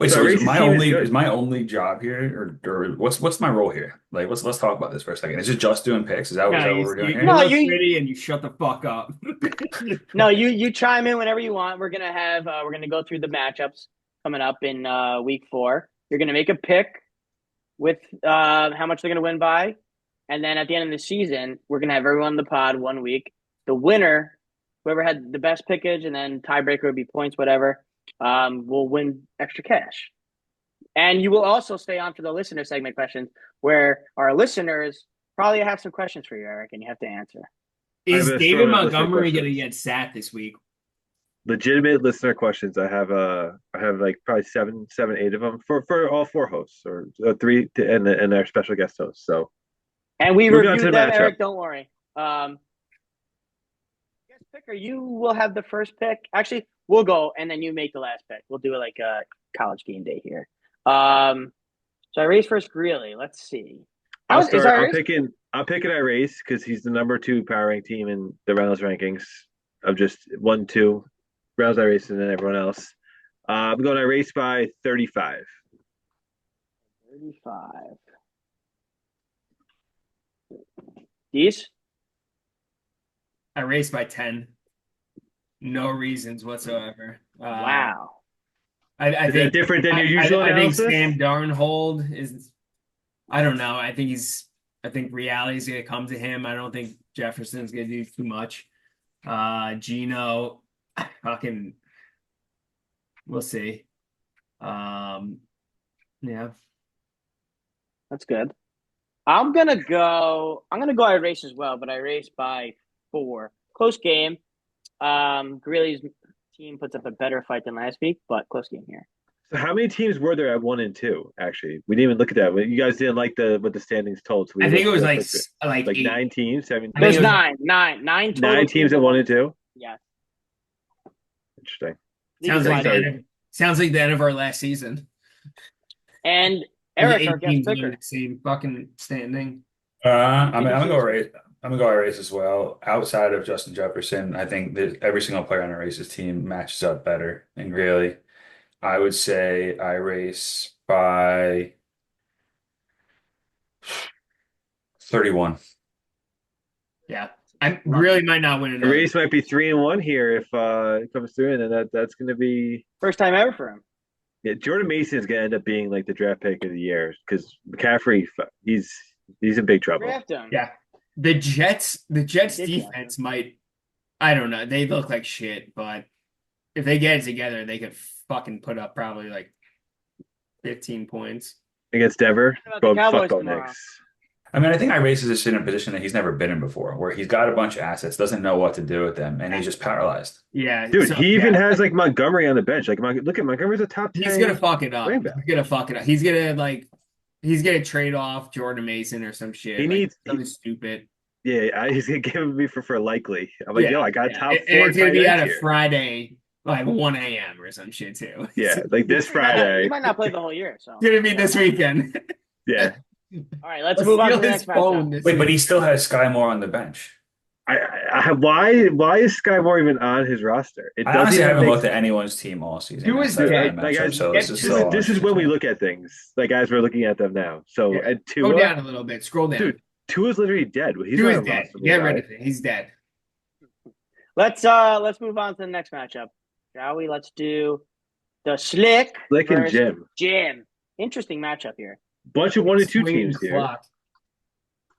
Wait, So so Race's team is good. is my only job here, or what's my role here? Like, let's talk about this for a second. Is it just doing picks? Is that what we're doing here? You look pretty and you shut the fuck up. No, you chime in whenever you want. We're gonna go through the matchups coming up in week 4. You're gonna make a pick with how much they're gonna win by, and then at the end of the season, we're gonna have everyone in the pod 1 week. The winner, whoever had the best pickage, and then tiebreaker would be points, whatever, will win extra cash. And you will also stay on for the listener segment questions, where our listeners probably have some questions for you, Eric, and you have to answer. Is David Montgomery going to get sat this week? Legitimate listener questions. I have like probably 7, 8 of them for all 4 hosts, or 3 and our special guest hosts. So, and we reviewed them, Eric. Don't worry. Guest picker, you will have the first pick. Actually, we'll go, and then you make the last pick. We'll do it like a college game day here. So I race first Greeley. Let's see. I'm picking I race because he's the number 2 power rank team in the Reynolds rankings of just 1, 2. Reynolds I race and then everyone else. I'm going I race by 35. 35. These? I race by 10. No reasons whatsoever. Wow. I think different than your usual analysis? I think Sam Darnold is. I don't know. I think reality's gonna come to him. I don't think Jefferson's gonna do too much. Gino, fucking, we'll see. Yeah, that's good. I'm gonna go. I race as well, but I race by 4. Close game. Greeley's team puts up a better fight than last week, but close game here. So how many teams were there at 1 and 2? Actually, we didn't even look at that. You guys didn't like what the standings told. So I think it was like 8. 9 teams, 7. There's 9 total 9 teams at 1 and 2. Yeah. Interesting. Sounds like the end of our last season. And Eric, our guest picker, same fucking standing. I'm gonna go race. I'm gonna go race as well. Outside of Justin Jefferson, I think that every single player on a race's team matches up better than Greeley. I would say I race by 31. Yeah, I really might not win another. The race might be 3-1 here if it comes through, and then that's going to be first time ever for him. Yeah, Jordan Mason is going to end up being like the draft pick of the year because McCaffrey, he's in big trouble. Draft him. Yeah, the Jets defense might. I don't know. They look like shit, but if they get it together, they could fucking put up probably like 15 points against Denver. Cowboys next. I mean, I think Irace is in a position that he's never been in before, where he's got a bunch of assets, doesn't know what to do with them, and he's just paralyzed. Yeah, dude, he even has like Montgomery on the bench. Like, look at Montgomery's a top 10. He's gonna fuck it up. He's gonna trade off Jordan Mason or some shit. He needs something stupid. Yeah, he's gonna give me for likely. I'm like, I got top 4. And it's gonna be at a Friday. Like 1 a.m. or some shit too. Yeah, like this Friday. He might not play the whole year, so it's gonna be this weekend. Yeah. All right, let's move on to the next matchup. Wait, but he still has Sky Moore on the bench. Why is Sky Moore even on his roster? I honestly haven't looked at anyone's team all season. Who is dead? This is when we look at things, like as we're looking at them now. So at Tua, go down a little bit. Scroll down. Dude, Tua's literally dead. Tua's dead. Get rid of it. He's dead. Let's move on to the next matchup. Shall we? Let's do the Slick and Jim. Interesting matchup here. Bunch of 1 and 2 teams here.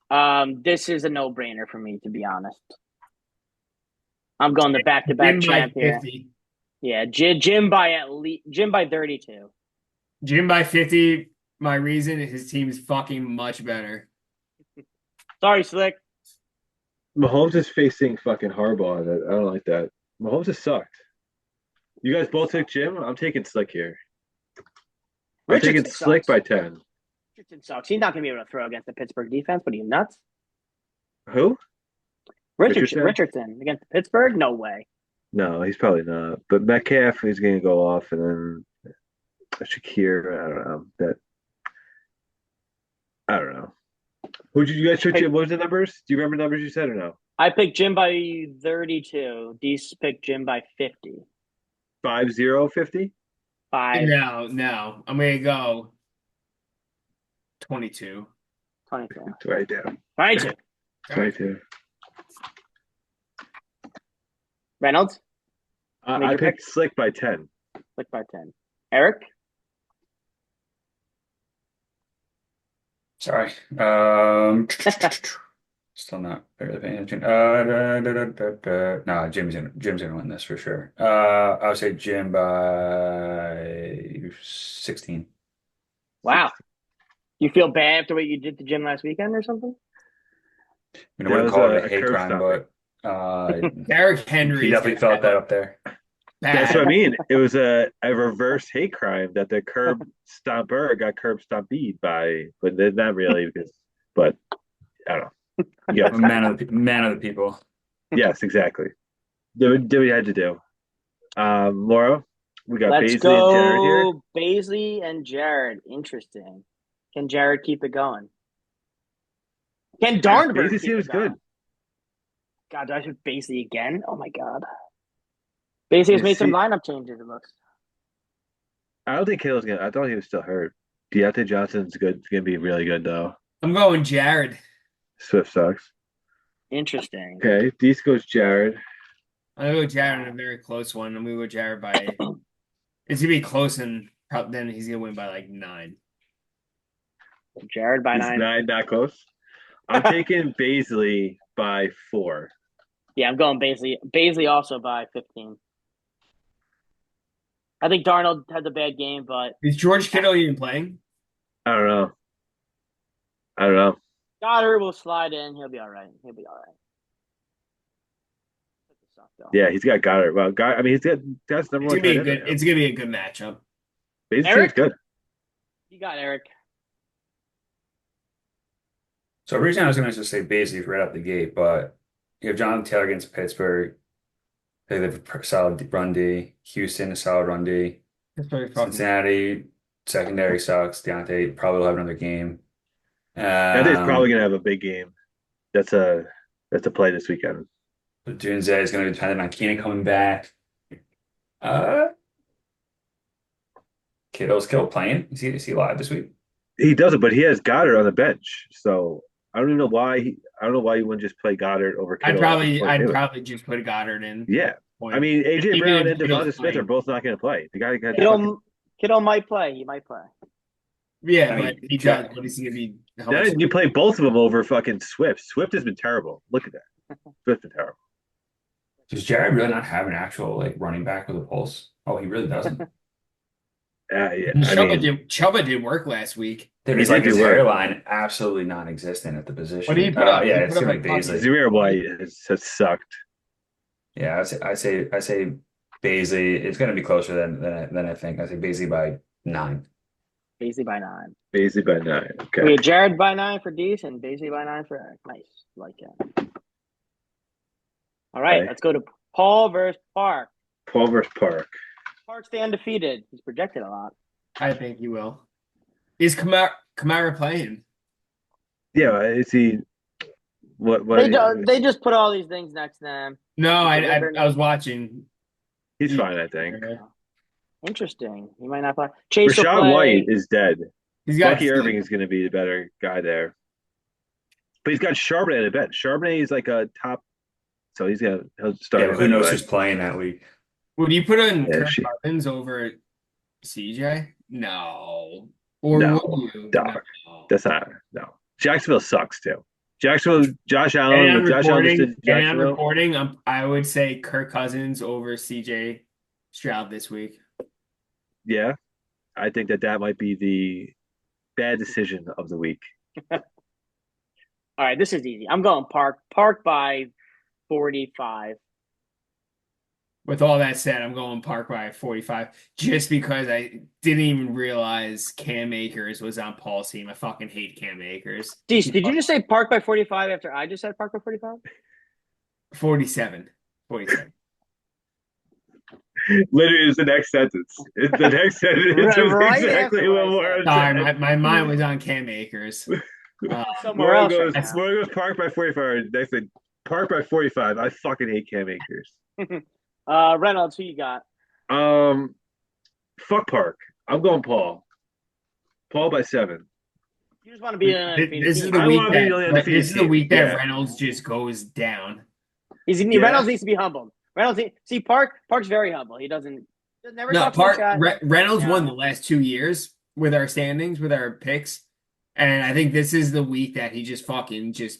This is a no-brainer for me, to be honest. I'm going the back-to-back Jim by champ here. 50. Yeah, Jim by at least Jim by 32. Jim by 50. My reason is his team is fucking much better. Sorry, Slick. Mahomes is facing fucking Harbaugh. I don't like that. Mahomes has sucked. You guys both took Jim. I'm taking Slick here. I'm taking Richardson Slick sucks. by 10. Richardson sucks. He's not going to be able to throw against the Pittsburgh defense. What are you, nuts? Who? Richardson against Pittsburgh? No way. No, he's probably not. But Metcalf is going to go off, and then Shakir. I don't know. Who did you guys took? What was the numbers? Do you remember the numbers you said or no? I picked Jim by 32. Deese picked Jim by 50. 5-0, 50? 5. No. I'm going to go 22. 22. Right there. 22. 22. Reynolds? I picked Slick by 10. Slick by 10. Eric? Sorry. Still not really paying attention. No, Jim's gonna win this for sure. I would say Jim by 16. Wow. You feel bad after what you did to Jim last weekend or something? I mean, I wouldn't call it a hate crime, stopper. but Derrick Henry. he definitely felt that up there. That's what I mean. It was a reverse hate crime that the curb stomper got curb stomped by, but not really because, but I don't know. Yeah, Man of the people. yes, exactly. Did we had to do? Laura, we got Let's Baisley and Jared here. go Baisley and Jared. Interesting. Can Jared keep it going? Can Darnberg Baisley keep seems it going? good. God, do I should Baisley again? Oh my God. Baisley has made some lineup changes, it looks. I don't think Kittle's gonna. I thought he was still hurt. Deontay Johnson's good. It's gonna be really good though. I'm going Jared. Swift sucks. Interesting. Okay, Deese goes Jared. I'm going to go Jared in a very close one. I'm going to go Jared by. It's going to be close, and then he's going to win by like 9. Jared by He's 9. 9, not close. I'm taking Baisley by 4. Yeah, I'm going Baisley. Baisley also by 15. I think Darnold has a bad game, but Is George Kittle even playing? I don't know. Goddard will slide in. He'll be all right. Yeah, he's got Goddard. Well, I mean, that's number It's one. gonna be a good. It's gonna be a good matchup. Baisley's good. You got Eric. So originally I was going to just say Baisley right out the gate, but you have Jonathan Taylor against Pittsburgh. They have a solid run D. Houston, a solid run D. Cincinnati, secondary sucks. Deontay probably will have another game. Deontay's probably gonna have a big game. That's a play this weekend. Dunze is going to be dependent on Keenan coming back. Kittle's playing. Is he live this week? He doesn't, but he has Goddard on the bench. So I don't even know why I don't know why you wouldn't just play Goddard over Kittle. I'd probably just put Goddard in. Yeah. I mean, AJ Brown and Devonta Smith are both not going to play. The guy got Kittle might play. He might play. Yeah, but he does. But he's going to be. Then you play both of them over fucking Swift. Swift has been terrible. Look at that. Swift's been terrible. Does Jared really not have an actual running back with a pulse? Oh, he really doesn't. Yeah. Chuba did work last week. Dude, he's like his hairline absolutely non-existent at the position. What do you put up? Yeah, it's gonna be Baisley. Zamir White has sucked. Yeah, I say Baisley. It's gonna be closer than I think. I say Baisley by 9. Baisley by 9. Baisley by 9. Okay. We had Jared by 9 for Deese and Baisley by 9 for Eric. Nice. Like that. All right, Let's go to Paul versus Park. Paul versus Park. Park stay undefeated. He's projected a lot. I think he will. Is Kamara playing? Yeah, is he? What? They just put all these things next to them. No, I was watching. He's fine, I think. Interesting. He might not play. Chase Rachaad White is dead. Bucky Irving is going to be the better guy there. But he's got Charbonnet at bench. Charbonnet is like a top, so he'll start. Yeah, but who knows who's playing that week? Would you put in Kirk Cousins over CJ? No. Or no, would you? no. That's not. No. Jacksonville sucks too. Jacksonville, Josh And Allen, I'm with Josh Allen just recording. did And I'm Jacksonville. recording. I would say Kirk Cousins over CJ Stroud this week. Yeah, I think that might be the bad decision of the week. All right, this is easy. I'm going Park. Park by 45. With all that said, I'm going Park by 45 just because I didn't even realize Cam Akers was on Paul's team. I fucking hate Cam Akers. Did you just say Park by 45 after I just said Park by 45? 47. 47. Literally, is the next sentence. The next sentence is Right exactly after what I Warren said. Sorry, said. my mind was on Cam Akers. Somewhere else right now. Warren goes Park by 45. Next thing, Park by 45. I fucking hate Cam Akers. Reynolds, who you got? Fuck Park. I'm going Paul. Paul by 7. You just want to be an undefeated This is team. the I week wanna be the that undefeated this is the team. week that Yeah. Reynolds just goes down. Yeah. Reynolds needs to be humbled. See, Park's very humble. He doesn't never No, talks about chat. Reynolds Yeah. won the last 2 years with our standings, with our picks, and I think this is the week that he just fucking just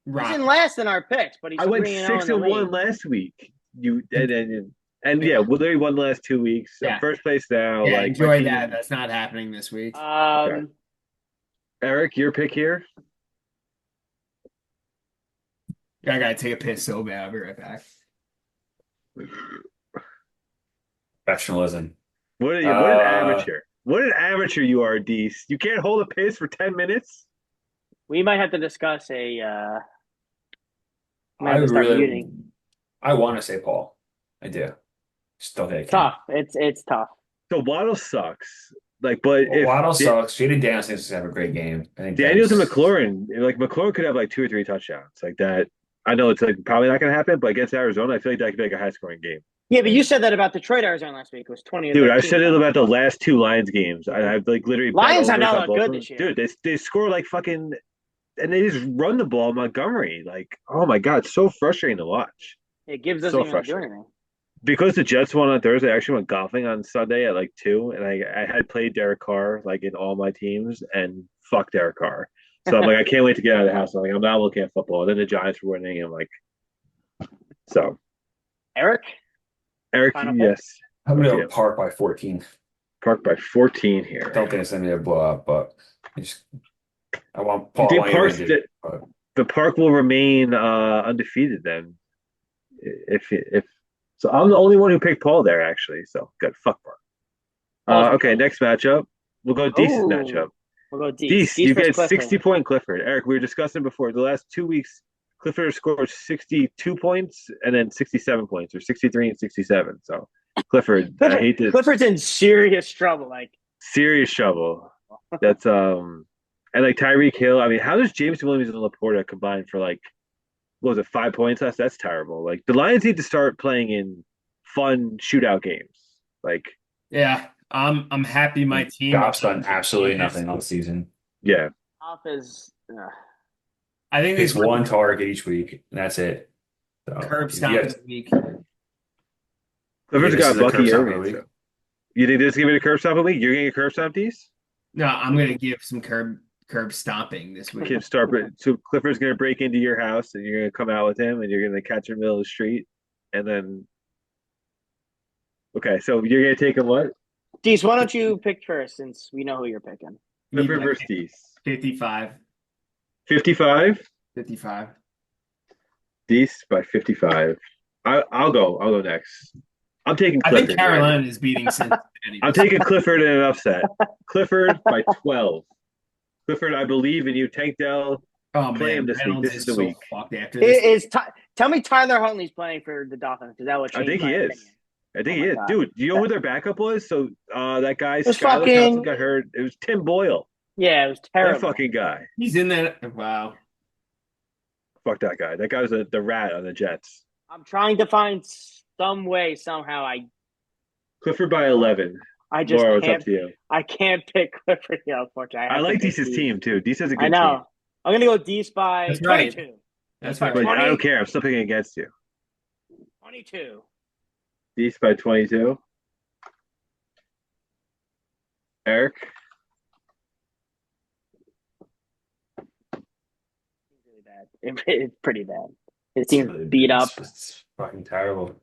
He's rocked. in last in our picks, but he's I went 3-0 6 in the and 1 league. last week. Yeah, well, they won the last 2 weeks. Yeah. First place now. Yeah, Like my enjoy team- that. That's not happening this week. Okay. Eric, your pick here. I gotta take a piss so bad. I'll be right back. Professionalism. What an amateur. What an amateur you are, Deese. You can't hold a piss for 10 minutes? We might have to discuss a. Might I have to start really, muting. I want to say Paul. I do. Still think I can. Tough. It's tough. So Waddle sucks. Like, but if Waddle sucks. Jaden Daniels needs to have a great game. I think Daniels and that's- McLaurin, like McLaurin could have like 2 or 3 touchdowns like that. I know it's like probably not going to happen, but against Arizona, I feel like that could be like a high scoring game. Yeah, but you said that about Detroit, Arizona last week. It was 20 or Dude, 13. I said it about the last 2 Lions games. I've like literally bet Lions, I overs know, on are both good of them. this year. Dude, they score like fucking, and they just run the ball. Montgomery, like, oh my god, it's so frustrating to watch. It gives us So even do frustrating. anything. Because the Jets won on Thursday, I actually went golfing on Sunday at like 2, and I had played Derek Carr like in all my teams, and fuck Derek Carr. So I'm like, I can't wait to get out of the house. I'm like, I'm not looking at football. And then the Giants were winning, and I'm like, so Eric? Eric, Final pick? yes, I'm going to Yeah. go Park by 14. Park by 14 here. I don't think it's going to be a blowout, but I want You Paul. think I want you to Park's win it, but the Park will remain undefeated then? If so, I'm the only one who picked Paul there actually. So good, fuck Park. Okay, next matchup. We'll go Deece's matchup. We'll go Deece, Deece. you versus get Clifford. 60-point Clifford. Eric, we were discussing before the last 2 weeks. Clifford scored 62 points and then 67 points, or 63 and 67. So Clifford, I hate this. Clifford's in serious trouble. Like Serious trouble. That's and like Tyreek Hill. I mean, how does James Williams and Laporta combine for like what was it, 5 points? That's terrible. Like the Lions need to start playing in fun shootout games. Like Yeah, I'm happy my team. Goff's done absolutely nothing all season. yeah, off is. I think Takes this one target each week, and that's it. So, curb if you stop have- this week. Clifford's this got is a curb Bucky stop of the Irving. week. So. You think this is gonna be a curb stop a week? You're getting a curb stop, Deece? No, I'm gonna give some curb stomping this week. Can start. So Clifford's gonna break into your house, and you're gonna come out with him, and you're gonna catch him in the middle of the street, and then. Okay, so you're gonna take him what? Deece, why don't you pick first since we know who you're picking? Clifford versus Deece. 55. 55. 55. Deece by 55. I'll go next. I'm taking I Clifford. think Carolina is beating Cincinnati. I'm taking Clifford in an upset. Clifford by 12. Clifford, I believe in you. Tank Dell. Oh Play him man, this week. Reynolds This is is the so week. fucked after this. Tell me Tyler Huntley's playing for the Dolphins. Is that what I changed think he my is. opinion? I think Oh he my is. God. Dude, do you know who their backup was? So that guy, was Skylar fucking- Thompson, got hurt. It was Tim Boyle. Yeah, it was That terrible. fucking guy. He's in that. Wow. Fuck that guy. That guy was the rat on the Jets. I'm trying to find some way, somehow. Clifford by 11. I just Laura, it's up can't. to you. I can't pick Clifford here, unfortunately. I like to pick Deece's Deece. team, too. Deece has a good I know. team. I'm gonna go Deece by That's right. 22. That's But But right. I don't care. I'm still picking against you. 22. Deece by 22. Eric? It's pretty bad. His team's beat up. It's fucking terrible.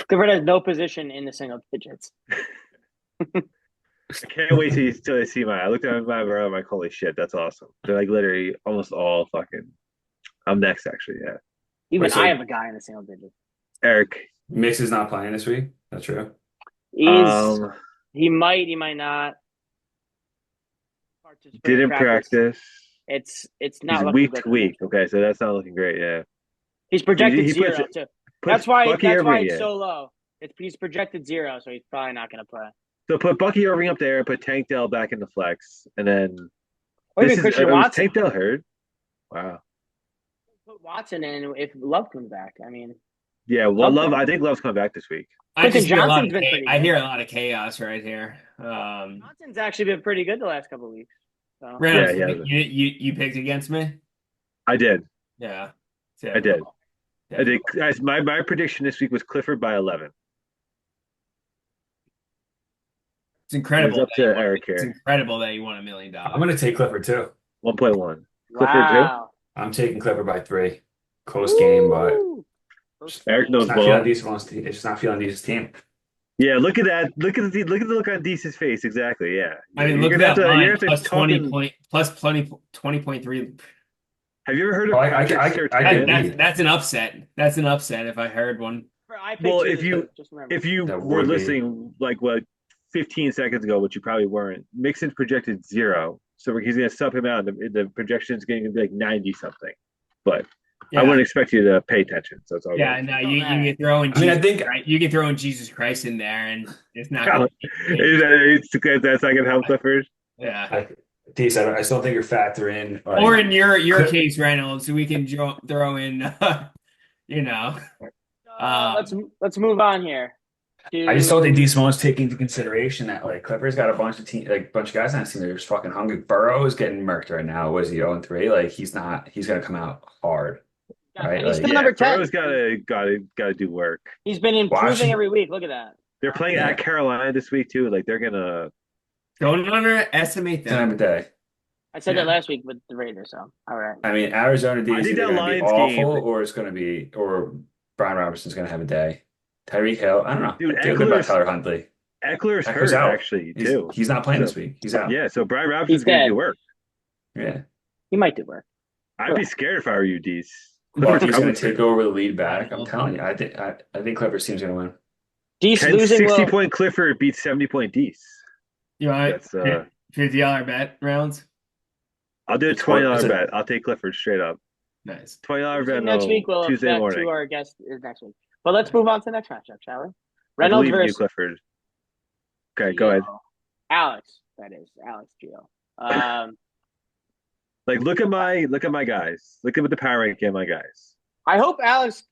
Clifford has no position in the single digits. I can't wait till I see mine. I looked at mine, bro. I'm like, holy shit, that's awesome. They're like literally almost all fucking. I'm next, actually. Yeah, Even Wait, so I have a guy in the single digits. Eric. Mix is not playing this week. That's true. Is Um, he might not participate in didn't practice. It's He's not looking week good to for week. him. Okay, so that's not looking great. Yeah, He's projected he puts zero too. puts That's why Bucky Irving. it's Yeah, so low. He's projected zero, so he's probably not going to play. so put Bucky Irving up there, put Tank Dell back in the flex, and then Or this even is Christian was Watson. Tank Dell hurt? Wow. Put Watson in if Love comes back. I mean, Yeah, well, Love. I think Love's coming back this week. I just hear a lot Johnson's of been pretty I good. hear a lot of chaos right here. Johnson's actually been pretty good the last couple of weeks. So. Reynolds, Yeah, you picked against me? I did. Yeah. I did. Yeah. I did. Guys, my prediction this week was Clifford by 11. It's incredible. It was up to Eric It's here. incredible that you won $1 million. I'm going to take Clifford too. 1.1. Clifford too. Wow. I'm taking Clifford by 3. Close game, but Woo! Eric knows it's not ball. feeling decent. It's just not feeling decent team. Yeah, look at that. Look at the look on Deece's face. Exactly. Yeah. I mean, You're look at gonna that have to, line, you're gonna have plus to 20 talk point, plus 20.3. Have you ever heard of Oh, I Project can Sertan? read. That's an upset. That's an upset if I heard one. I picked Well, you if this you week, just remember. if you That were would be. listening like what 15 seconds ago, which you probably weren't, Mixon's projected 0, so he's gonna sub him out. The projection is going to be like 90 something, but I Yeah, wouldn't expect you to pay attention. So it's all yeah. good. No, you can throw in. I mean, I Jesus think Christ. You can throw in Jesus Christ in there, and it's not That's going to be. not gonna help Clifford. Yeah. Deece, I still think you're factoring. Or in your case, Reynolds, we can throw in. You know. Let's move on here. I just don't think Deece Simone's taking into consideration that like Clippers got a bunch of bunch of guys on his team that are just fucking hungry. Burrow is getting murked right now. Was he 0-3? Like he's not. He's gonna come out hard, right? He's Like still number 10. Burrow's gotta do work. He's been improving every week. Look at that. They're playing at Carolina this week too. Like they're gonna. Don't underestimate time them. of day. I said that last week with the Raiders, so all right. I mean, Arizona D I is think either that going to be Lions awful game- or it's going to be, or Brian Robertson's going to have a day. Tyreek Hill, I don't know. Dude, I feel good about Eckler's- Tyler Huntley. Eckler's Eckler's hurt out. actually He's, too. he's not playing So- this week. He's out. Yeah, so Brian He's Robinson's gonna dead. do work. Yeah. He might do work. I'd be scared if I were you, Dees. Bucky's going Clifford's to take over the lead back. I'm telling you. I think Clippers team's going to win. Deece Can losing 60-point Clifford beat 70-point Dees? You want That's $50 bet rounds? I'll do a It's $20 a- bet. I'll take Clifford straight up. Nice. $20 bet. next week will Tuesday affect morning. who our guest is next week. But let's move on to the next matchup, shall we? I Reynolds believe in you, versus Clifford. Okay, go ahead. Alex. That is Alex Gio. Like, look at my guys. Look at what the power ranking of my guys. I hope Alex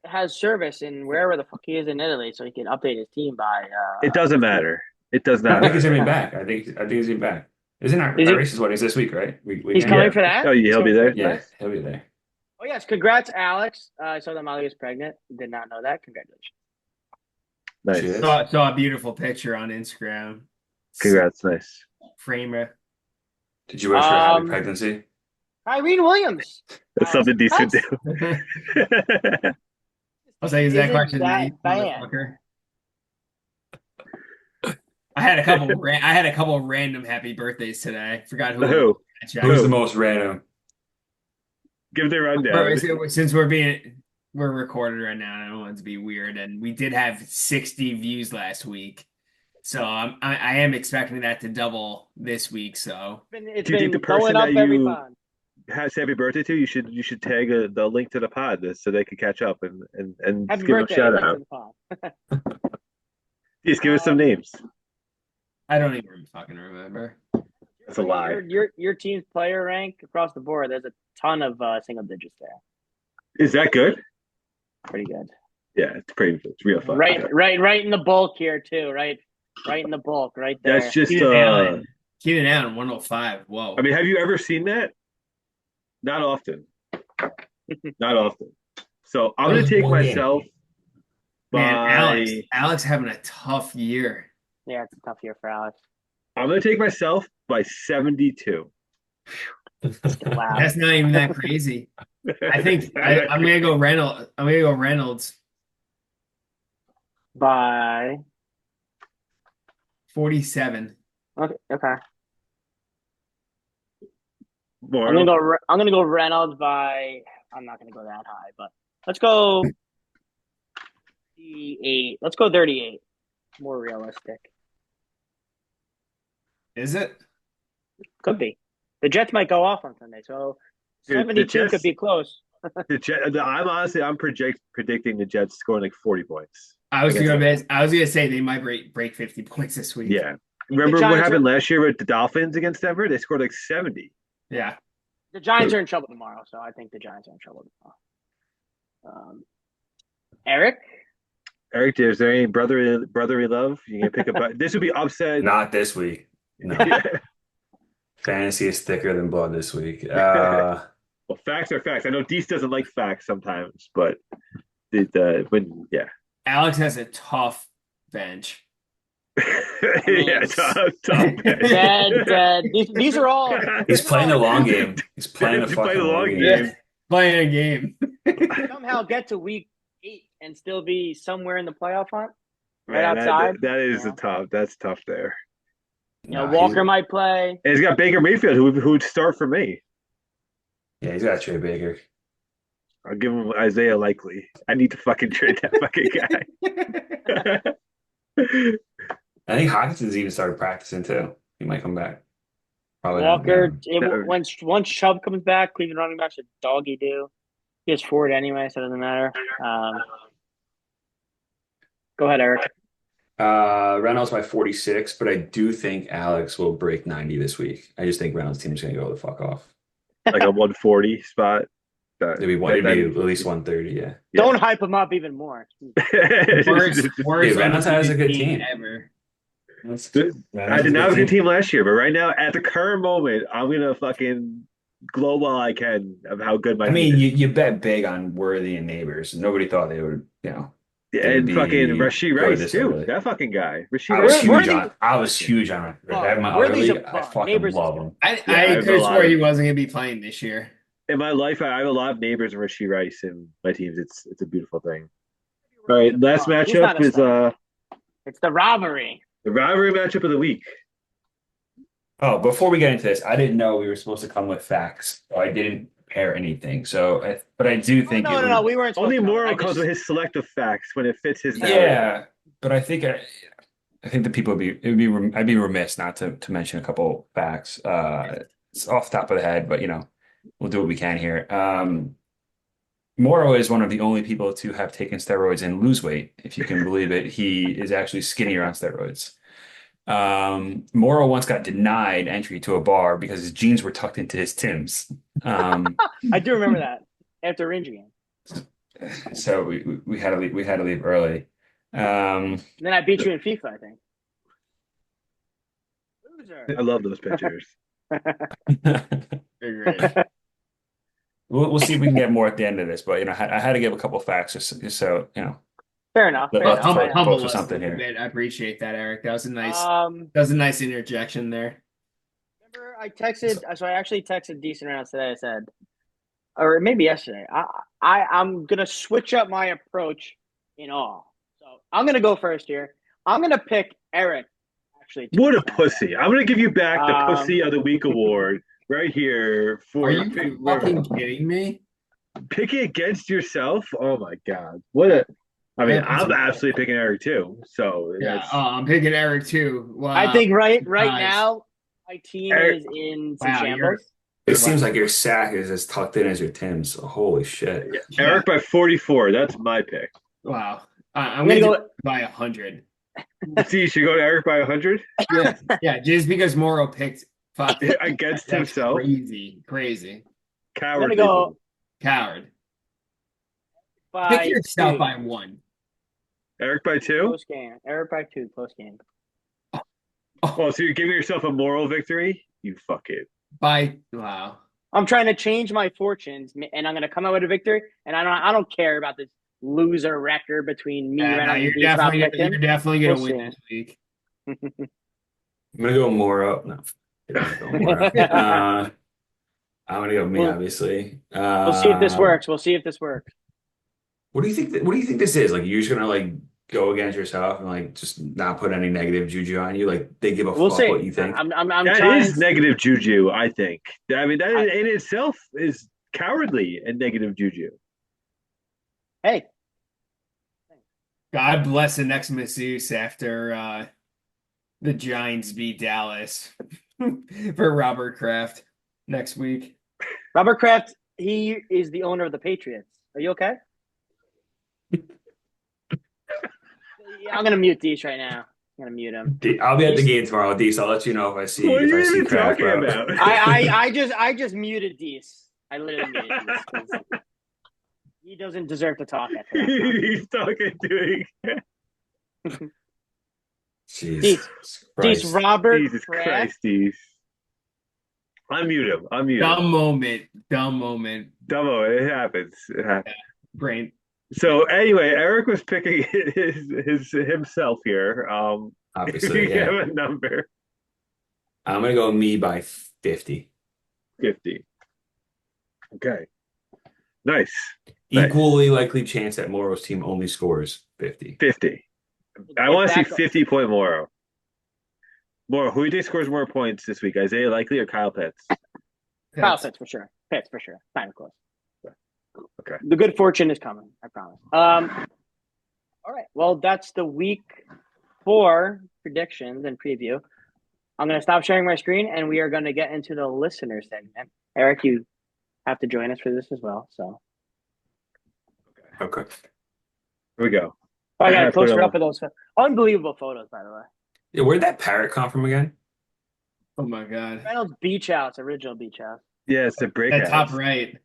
has service in wherever the fuck he is in Italy, so he can update his team by. It doesn't matter. It does I not think he's matter. going to be back. I think he's going to be back. Isn't our Is he- race is what he's this week, right? He's coming Yeah. for that. Oh, yeah, he'll be there? Yeah, he'll be there. Oh yes, congrats, Alex. I saw that Molly was pregnant. Did not know that. Congratulations. Nice. Cheers. Saw a beautiful picture on Instagram. Congrats. Nice. Framer. Did you wish her a happy pregnancy? Irene Williams. That's something decent to That's- do. I was like, is that Isn't question that me, bad? motherfucker? I had a couple of random happy birthdays today. Forgot who. Who? Who's the most random? Give the rundown. Since we're recorded right now, and I don't want it to be weird, and we did have 60 views last week, so I am expecting that to double this week. So It's Do you think been the person going up that every you- pod. Has happy birthday to you should tag the link to the pod so they can catch up and Happy give them a birthday! shout Link to out. the pod. Just give us some names. I don't even fucking remember. That's a lie. Your team's player rank across the board. There's a ton of single digits there. Is that good? Pretty good. Yeah, it's real fun. Right in the bulk here too. Right in the bulk. Right there. That's just Keenan Allen 105. Whoa. I mean, have you ever seen that? Not often. Not often. So I'm gonna take myself Man, by Alex having a tough year. Yeah, it's a tough year for Alex. I'm gonna take myself by 72. Wow. That's not even that crazy. I think I'm gonna go Reynolds. I'm gonna go Reynolds. By 47. okay. Moral. I'm gonna go Reynolds by. I'm not gonna go that high, but let's go 38. Let's go 38. More realistic. Is it? Could be. The Jets might go off on Sunday, so Dude, the 72 could Jets. be close. I'm predicting the Jets scoring like 40 points I was against gonna them. I was gonna say they might break 50 points this week. Yeah. The Remember what Giants happened are last year with the Dolphins against Denver? They scored like 70. Yeah. the Giants are in trouble tomorrow, so I think the Giants are in trouble tomorrow. Eric, Eric, is there any brotherly love? You can pick up. This would be upset. Not this week. No. Fantasy is thicker than blood this week. Well, facts are facts. I know Deese doesn't like facts sometimes, but when yeah. Alex has a tough bench. mean, Yeah, tough. dead. These are all. He's playing the long game. He's playing a He's fucking playing the long long game. game. Playing a game. Somehow get to week 8 and still be somewhere in the playoff hunt, right Man, outside. that is Yeah. tough. That's tough there. Walker might play. And he's got Baker Mayfield, who would start for me. Yeah, he's got Trey Baker. I'll give him Isaiah Likely. I need to fucking trade that fucking guy. I think Hawkinson's even started practicing too. He might come back. Probably not, Walker, yeah. once Chubb comes back, Cleveland running backs are doggy do. He has Ford anyway, so it doesn't matter. Go ahead, Eric. Reynolds by 46, but I do think Alex will break 90 this week. I just think Reynolds' team's gonna go the fuck off. Like a 140 spot. It'd be at least 130, yeah. Don't hype him up even more. Worst Reynolds has a good team team. ever. I did not have a good team last year, but right now, at the current moment, I'm gonna fucking glow while I can of how good my I mean, team is. you bet big on Worthy and Neighbors. Nobody thought they would, And fucking Rashee good Rice this too. early. That fucking guy. Rashee I was Rice. huge on. I was huge on it. Oh, I have my other Worthy's a league. I bum. fucking Neighbors is love good. him. I have could a have lot swore of- he wasn't gonna be playing this year. In my life, I have a lot of Neighbors and Rashee Rice in my teams. It's a beautiful thing. All right, last He's not matchup a is star. It's the Rivalry. the rivalry matchup of the week. Oh, before we get into this, I didn't know we were supposed to come with facts, so I didn't prepare anything. But I do think No. We weren't. Only supposed to. Moro I comes just- with his selective facts when it fits his narrative. Yeah, but I think the people I'd be remiss not to mention a couple facts. It's off the top of the head, but we'll do what we can here. Moro is one of the only people to have taken steroids and lose weight. If you can believe it, he is actually skinnier on steroids. Moro once got denied entry to a bar because his jeans were tucked into his Timbs. I do remember that after Ranger game. So we had to leave early. And then I beat you in FIFA, I think. Loser. I love those pictures. We'll see if we can get more at the end of this, but I had to give a couple facts just so Fair enough. But- Fair but- enough. Humble Close to us something a here. bit. I appreciate that, Eric. That was a nice interjection there. Remember, I texted. So I actually texted decent rounds today. I said, or maybe yesterday. I'm gonna switch up my approach in all. So I'm gonna go first here. I'm gonna pick Eric. Actually, What a pussy! I'm gonna give you back the Um, Pussy of the Week award right here for Are you fucking kidding me? picking against yourself. Oh my god! What a! I mean, I'm absolutely picking Eric too. So Yeah, that's I'm picking Eric too. Wow. I think right Nice. now my team Eric- is in some Wow, shambles. It seems like your sack is as tucked in as your Timbs. Holy shit. Eric by 44. That's my pick. Wow. I'm I'm gonna gonna go. go by 100. See, you should go to Eric by 100 Yeah, just because Moro picked fuck against that's himself. crazy. Coward. I'm gonna go Coward. by Pick yourself 2. by 1. Eric by 2. Close game. Eric by 2. Close game. Oh, so you're giving yourself a moral victory? You fuck it. Wow. I'm trying to change my fortunes, and I'm gonna come out with a victory. And I don't care about this loser record between me, Yeah, no, Reynolds, you're and Dees about picking. definitely gonna We'll win see. this week. I'm gonna go Moro. No, I'm gonna go Moro. I'm gonna go me, We'll obviously. we'll see if this works. We'll see if this works. What do you think? What do you think this is? Like, you're just gonna like go against yourself and like just not put any negative juju on you? Like, they give a We'll fuck see. what you think? I'm That trying. is negative juju, I think. I mean, that I, in itself is cowardly and negative juju. hey, God bless the next masseuse after the Giants beat Dallas for Robert Kraft next week. Robert Kraft. He is the owner of the Patriots. Are you okay? Yeah, I'm gonna mute these right now. I'm gonna mute him. I'll be at the He's, game tomorrow, Deez. I'll let you know What are if I you see even Kraft, talking bro. about? I just muted these. I literally muted these because he doesn't deserve to talk after that. He's talking doing. These, Jesus these Christ. Robert Jesus Kraft. Christ, these. Unmute him. Unmute him. Dumb moment. Dumb moment. Dumbo, it happens. It happens. Brain. So anyway, Eric was picking his himself here. If you Obviously, give yeah. a number, I'm gonna go me by 50. 50. Okay. Nice. Nice. Equally likely chance that Moro's team only scores 50. 50. I want to see 50-point Moro. Moro, who do you think scores more points this week? Isaiah Likely or Kyle Pitts? Kyle Pitts for sure. Pitts for sure. Kind of close. Okay. The good fortune is coming. I promise. All right. Well, that's the week 4 predictions and preview. I'm going to stop sharing my screen, and we are going to get into the listener segment. Eric, you have to join us for this as well. So Okay. Here we go. I got Yeah, to closer put it up of those unbelievable photos, by the way. Yeah, where'd that parrot come from again? Oh my God. Reynolds Beach House, original Beach House. Yeah, it's the break That top house. right.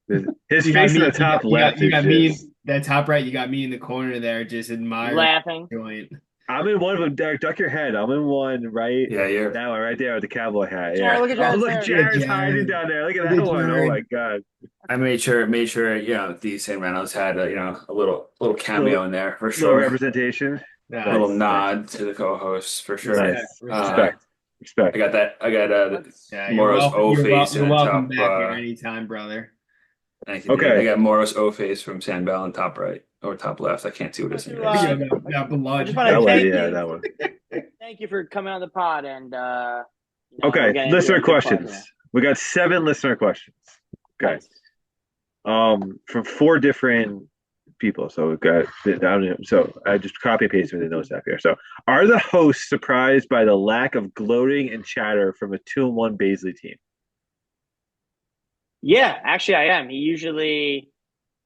His You got face in me. the top You left got is me. just. That top right. You got me in the corner there, just admiring Laughing. the joint. I'm in one of them. Derek, duck your head. I'm in one right. Yeah, you're. That one right there with the cowboy hat. Jared, Yeah. look at Oh, Jared's look, hair. Jared's Jared. hiding down there. Look at Look that at one. Oh Jared. my God. I made sure, the St. Reynolds had a little cameo in there for Little sure. representation. Nah, A little Nice, nod to the co-hosts for sure. Nice. respect. Respect. I got that. I got Yeah, Moro's O face You're and welcome top. back here anytime, brother. Thank you, dude. Okay. I got Moro's O face from San Bell on top right or top left. I can't see what it's in. I That I blood. just want That to one, thank yeah, you. that one. Thank you for coming on the pod and Okay, listener questions. We got 7 listener questions. Okay. Nice. From 4 different people. So we've got so I just copy and pasted the notes up here. So are the hosts surprised by the lack of gloating and chatter from a 2-1 Baisley team? Yeah, actually, I am. He usually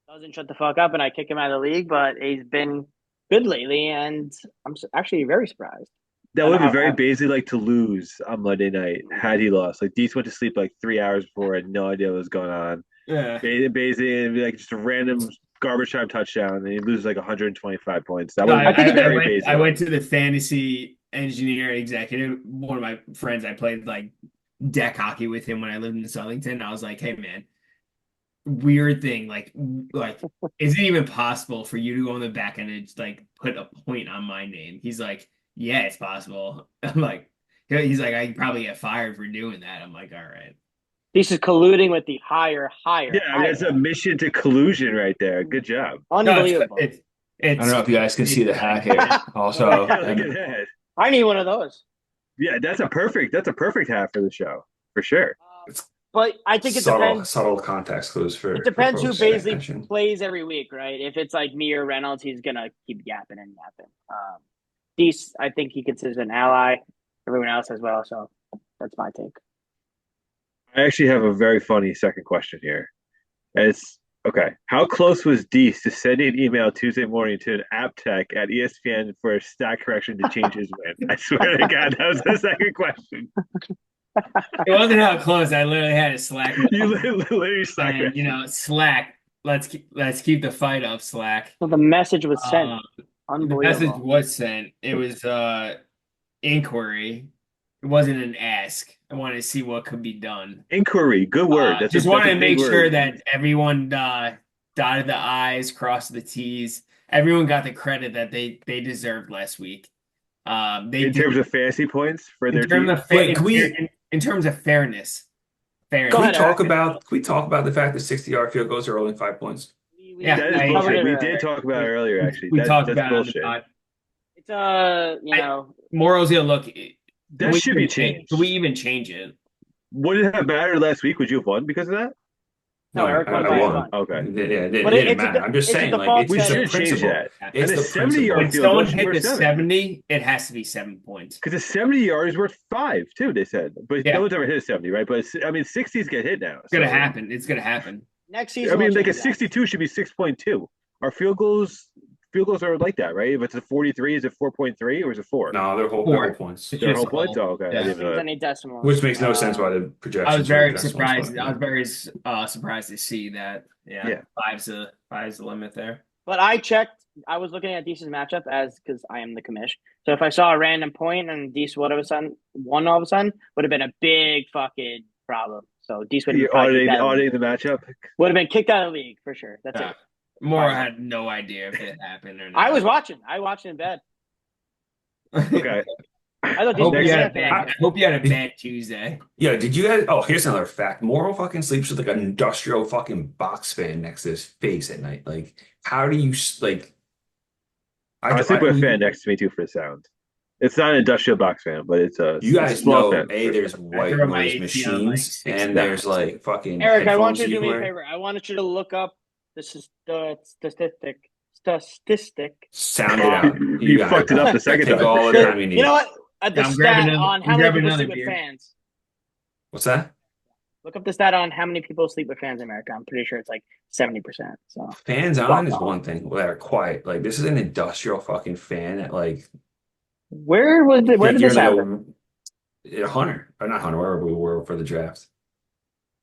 doesn't shut the fuck up, and I kick him out of the league. But he's been good lately, and I'm actually very surprised. That would be very Baisley like to lose on Monday night had he lost. Like Deets went to sleep like 3 hours before, had no idea what was going on. Yeah. Baisley and be like just a random garbage time touchdown, and he loses like 125 points. That No, would be very Baisley. I went to the fantasy engineer executive. One of my friends, I played like deck hockey with him when I lived in Southington. I was like, hey man, weird thing, like is it even possible for you to go on the back end and like put a point on my name? He's like, yeah, it's possible. I'm like, he's like, I can probably get fired for doing that. I'm like, all right. This is colluding with the higher. Yeah, I mean, it's a mission to collusion right there. Good job. Unbelievable. I don't know if you guys can see the hack here. Also, Look at that. I need one of those. Yeah, that's a perfect hat for the show for sure. But I think it depends. Subtle context clues for. It depends who folks Baisley plays every week, right? If it's like me or Reynolds, he's gonna keep yapping and yapping. Deese, I think he considers an ally. Everyone else as well. So that's my take. I actually have a very funny second question here. It's okay. How close was Deese to sending an email Tuesday morning to an app tech at ESPN for a stat correction to change his win? I swear to God, that was the second question. It wasn't how close. I literally had a Slack. You literally Slack. Slack. Let's keep the fight up, Slack. So the message was sent. The Unbelievable. message was sent. It was inquiry. It wasn't an ask. I wanted to see what could be done. Inquiry, good word. Just wanted to make sure that everyone dotted the I's, crossed the T's. Everyone got the credit that they deserved last week. In terms of fantasy points for their team. In terms of fairness. fair Go Can we enough. ahead, Eric. talk about the fact that 60-yard field goals are only 5 points? Yeah, That is I covered bullshit. it We earlier. did talk about it earlier, actually. We talked That's about it on the bullshit. pod. It's Moro's gonna look. That should be changed. Can we even change it? Would it have mattered last week? Would you have won because of that? no, Eric won I by a won. bunch. Okay. Yeah, it But didn't it's matter. I'm just it's a saying, like, default We it's should a have changed principle. that. It's And a the 70-yard When principle. field goal someone should be hit worth the 7. 70, it has to be 7 points. Because a 70 yard is worth 5 too, they said. But Yeah. no one's ever hit a 70, right? But I mean, 60s get hit now. It's gonna so- happen. It's gonna happen. Next I season. mean, we'll like a change that. 62 should be 6.2. Our field goals are like that, right? If it's a 43, is it 4.3 or is it 4? No, they're whole points. It's Their just whole a points? whole- Oh, okay. I yeah. didn't know There's that. any decimal. Which makes no sense why the projections I was very are decimals, surprised. but, I was very surprised to see that. Yeah. Five's the limit there. But I checked. I was looking at Deece's matchup because I am the commish. So if I saw a random point and Deece would have won all of a sudden, would have been a big fucking problem. So Deece would have You're probably kicked out of the auditing league. the matchup. Would have been kicked out of the league for sure. That's Yeah. it. Moro had no idea if it happened or not. I was watching. I watched it in bed. Okay. I thought Deece Hope was you gonna had a get bad, that. hope you had a bad Tuesday. yeah, did you guys? Oh, here's another fact. Moro fucking sleeps with like an industrial fucking box fan next to his face at night. Like, how do you like? I sleep with a fan next to me too for the sound. It's not an industrial box fan, but it's a You guys small know, fan. there's white throw my noise AC on, like, machines, 6 and pounds. there's like fucking Eric, I want headphones you to that do me a wear. favor. I wanted you to look up the statistic. Sound it out. You got fucked it up the second Take time. all the time you need. You know what? The I'm stat grabbing on another- how I'm many grabbing people another sleep with beer. fans. What's that? Look up the stat on how many people sleep with fans in America. I'm pretty sure it's like 70%. So Fans on is one thing. Well, they're quiet. Like, this is an industrial fucking fan that like where did this like happen? a Hunter or not Hunter, wherever we were for the draft.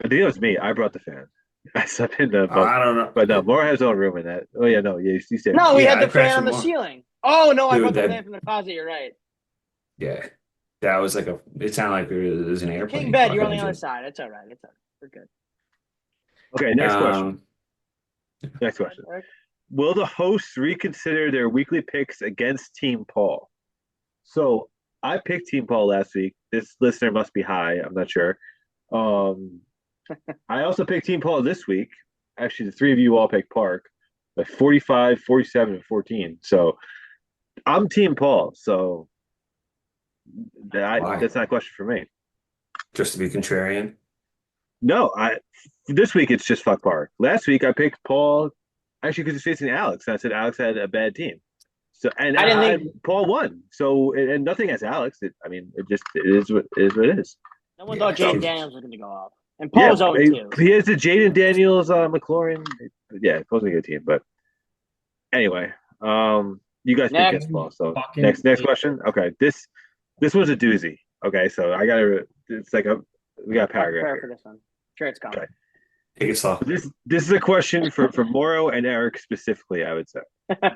I think it was me. I brought the fan. I slept in the I don't know. but no, Mora has his own room in that. Oh yeah, no, yeah, you said No, we Yeah, had the I crashed fan on the with more. ceiling. Oh no, I Dude, brought the that- fan from the closet. You're right. Yeah, that was like it sounded like it was an airplane. King bed, you're on fucking the other engine. side. It's all right. It's all right. We're good. Okay, next question. Um, Next question. Eric? Will the hosts reconsider their weekly picks against Team Paul? So I picked Team Paul last week. This listener must be high. I'm not sure. I also picked Team Paul this week. Actually, the three of you all picked Park, like 45, 47, and 14. So I'm Team Paul. So Why? that's not a question for me. just to be contrarian. No, this week it's just fuck Park. Last week I picked Paul, actually because he's facing Alex, and I said Alex had a bad team. So and I didn't think- Paul won. So and nothing as Alex. It is what it is. No one Yeah, thought Jaden so- Daniels was going to go off. And Paul's yeah, 0 2. he has the Jaden Daniels, McLaurin. Yeah, Paul's a good team. But anyway, you guys picked Next. against Paul. So Fucking next hate question. Okay, this was a doozy. Okay, so I gotta. It's like we got a paragraph Prepare here. for this one. Sure, it's coming. Okay. Take it slow, This is a question for Moro and Eric specifically, I would say.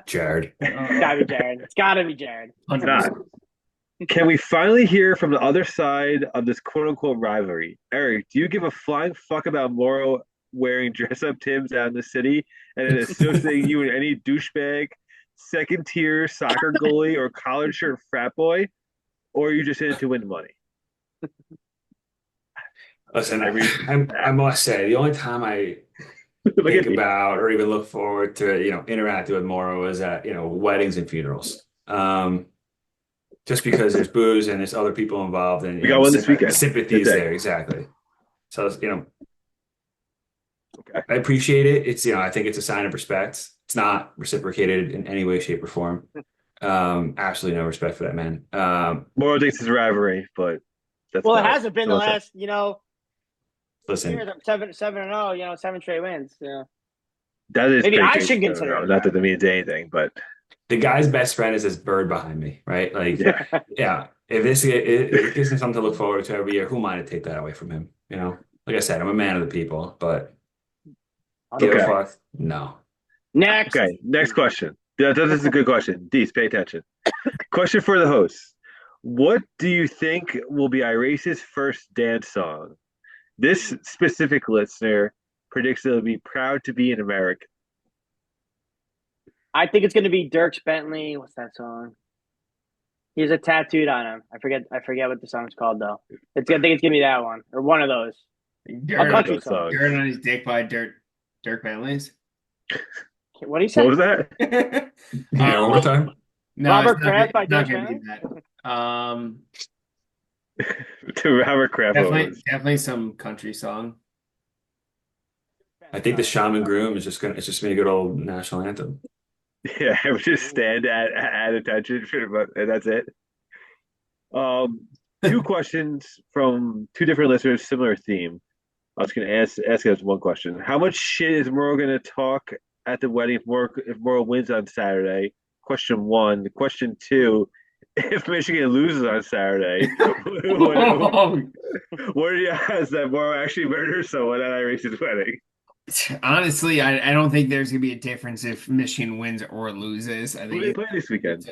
Jared. It's gotta be Jared. It's gotta be Jared. Not. Can we finally hear from the other side of this quote unquote rivalry? Eric, do you give a flying fuck about Moro wearing dress up Tims out in the city and then associating you with any douchebag, second tier soccer goalie, or collared shirt frat boy? Or are you just in it to win money? Listen, I must say, the only time I Look think at me. about or even look forward to, interacting with Moro is at, weddings and funerals. Just because there's booze and there's other people involved and We got one this weekend. sympathy is Today. there, exactly. So, Okay. I appreciate it. It's, I think it's a sign of respect. It's not reciprocated in any way, shape, or form. Absolutely no respect for that man. Moro thinks it's a rivalry, but that's Well, it about hasn't been the That's last, Listen, years. 7-0, 7 straight wins. Yeah. that is Maybe pretty I crazy. should consider it a Not that it means anything, but the guy's best friend is this bird behind me, right? Like, yeah. yeah, if it gives him something to look forward to every year, who am I to take that away from him? Like I said, I'm a man of the people, but give a Okay. fuck? No. Next. Okay, next question. This is a good question. Dees, pay attention. Question for the hosts. What do you think will be Irace's first dance song? This specific listener predicts it'll be Proud to Be an American. I think it's gonna be Dirks Bentley. What's that song? He's a tattooed on him. I forget what the song's called though. I think it's gonna be that one or one of those. A Dirt, country Those song. songs. dirt on his dick by Dirk Bentley's. What do you What say? was that? Yeah, one more time. No, Robert it's Kraft by not Dirk gonna be Bentley? that. To Robert Kraft was. Definitely some country song. I think the Shaman Groom is it's just gonna be a good old national anthem. Yeah, I would just stand at attention, and that's it. Two questions from two different listeners, similar theme. I was going to ask us one question. How much shit is Murrow going to talk at the wedding if Murrow wins on Saturday? Question one. Question two, if Michigan loses on Saturday, what are the odds that Murrow actually murders someone at Iris's wedding? Honestly, I don't think there's gonna be a difference if Michigan wins or loses. I Who do they think play this weekend?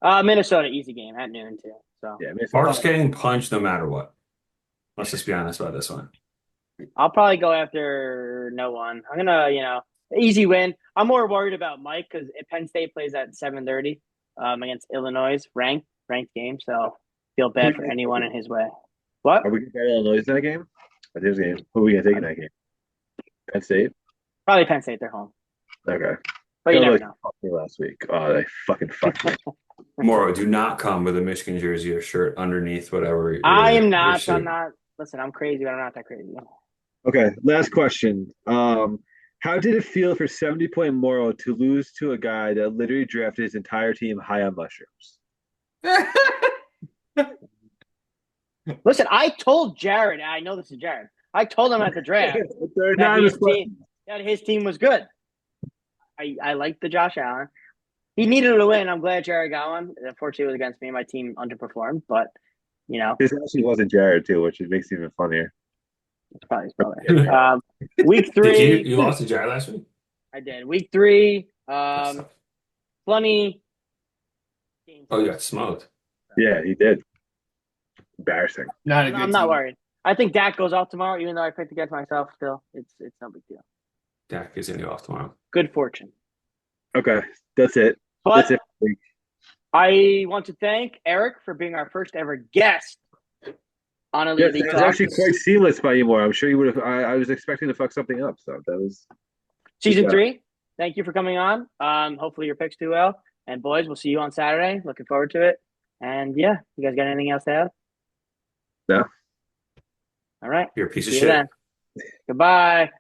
Minnesota, easy game at noon too. So Yeah, Mark's Minnesota. getting punched no matter what. Let's just be honest about this one. I'll probably go after no one. I'm gonna, easy win. I'm more worried about Mike because Penn State plays at 7:30 against Illinois, ranked game. So feel bad for anyone in his way. What? Are we going to bet Illinois in that game? At this game, who are we going to take in that game? Penn State. Probably Penn State. They're home, Okay. but you never Illinois know. fucked me last week. Oh, they fucking fucked me. Moro, do not come with a Michigan jersey or shirt underneath whatever I am your not. I'm suit. not. Listen, I'm crazy, but I'm not that crazy. Okay, last question. How did it feel for 70-point Morrow to lose to a guy that literally drafted his entire team high on mushrooms? Listen, I told Jared. I know this is Jared. I told him at the draft They're that not his as team was good. I liked the Josh Allen. He needed to win. I'm glad Jared got one. Unfortunately, it was against me. My team underperformed, but This actually wasn't Jared too, which makes it even funnier. it's probably his brother. Week Did 3, you lost to Jared last week? I did. Week 3, That's tough. plenty. Oh, you got smoked. Yeah, he did. Embarrassing. not a good I'm not team. worried. I think Dak goes off tomorrow, even though I picked against myself. Still, it's no big deal. Dak is gonna go off tomorrow. Good fortune. Okay, that's it. But That's it. I want to thank Eric for being our first ever guest on Elite Yes, League it was Talk. actually quite seamless by you more. I'm sure you would have. I was expecting to fuck something up, so that was Season Yeah. 3. Thank you for coming on. Hopefully your picks do well. And boys, we'll see you on Saturday. Looking forward to it. And yeah, you guys got anything else to add? No. All right. You're a piece of See you shit. then. Goodbye.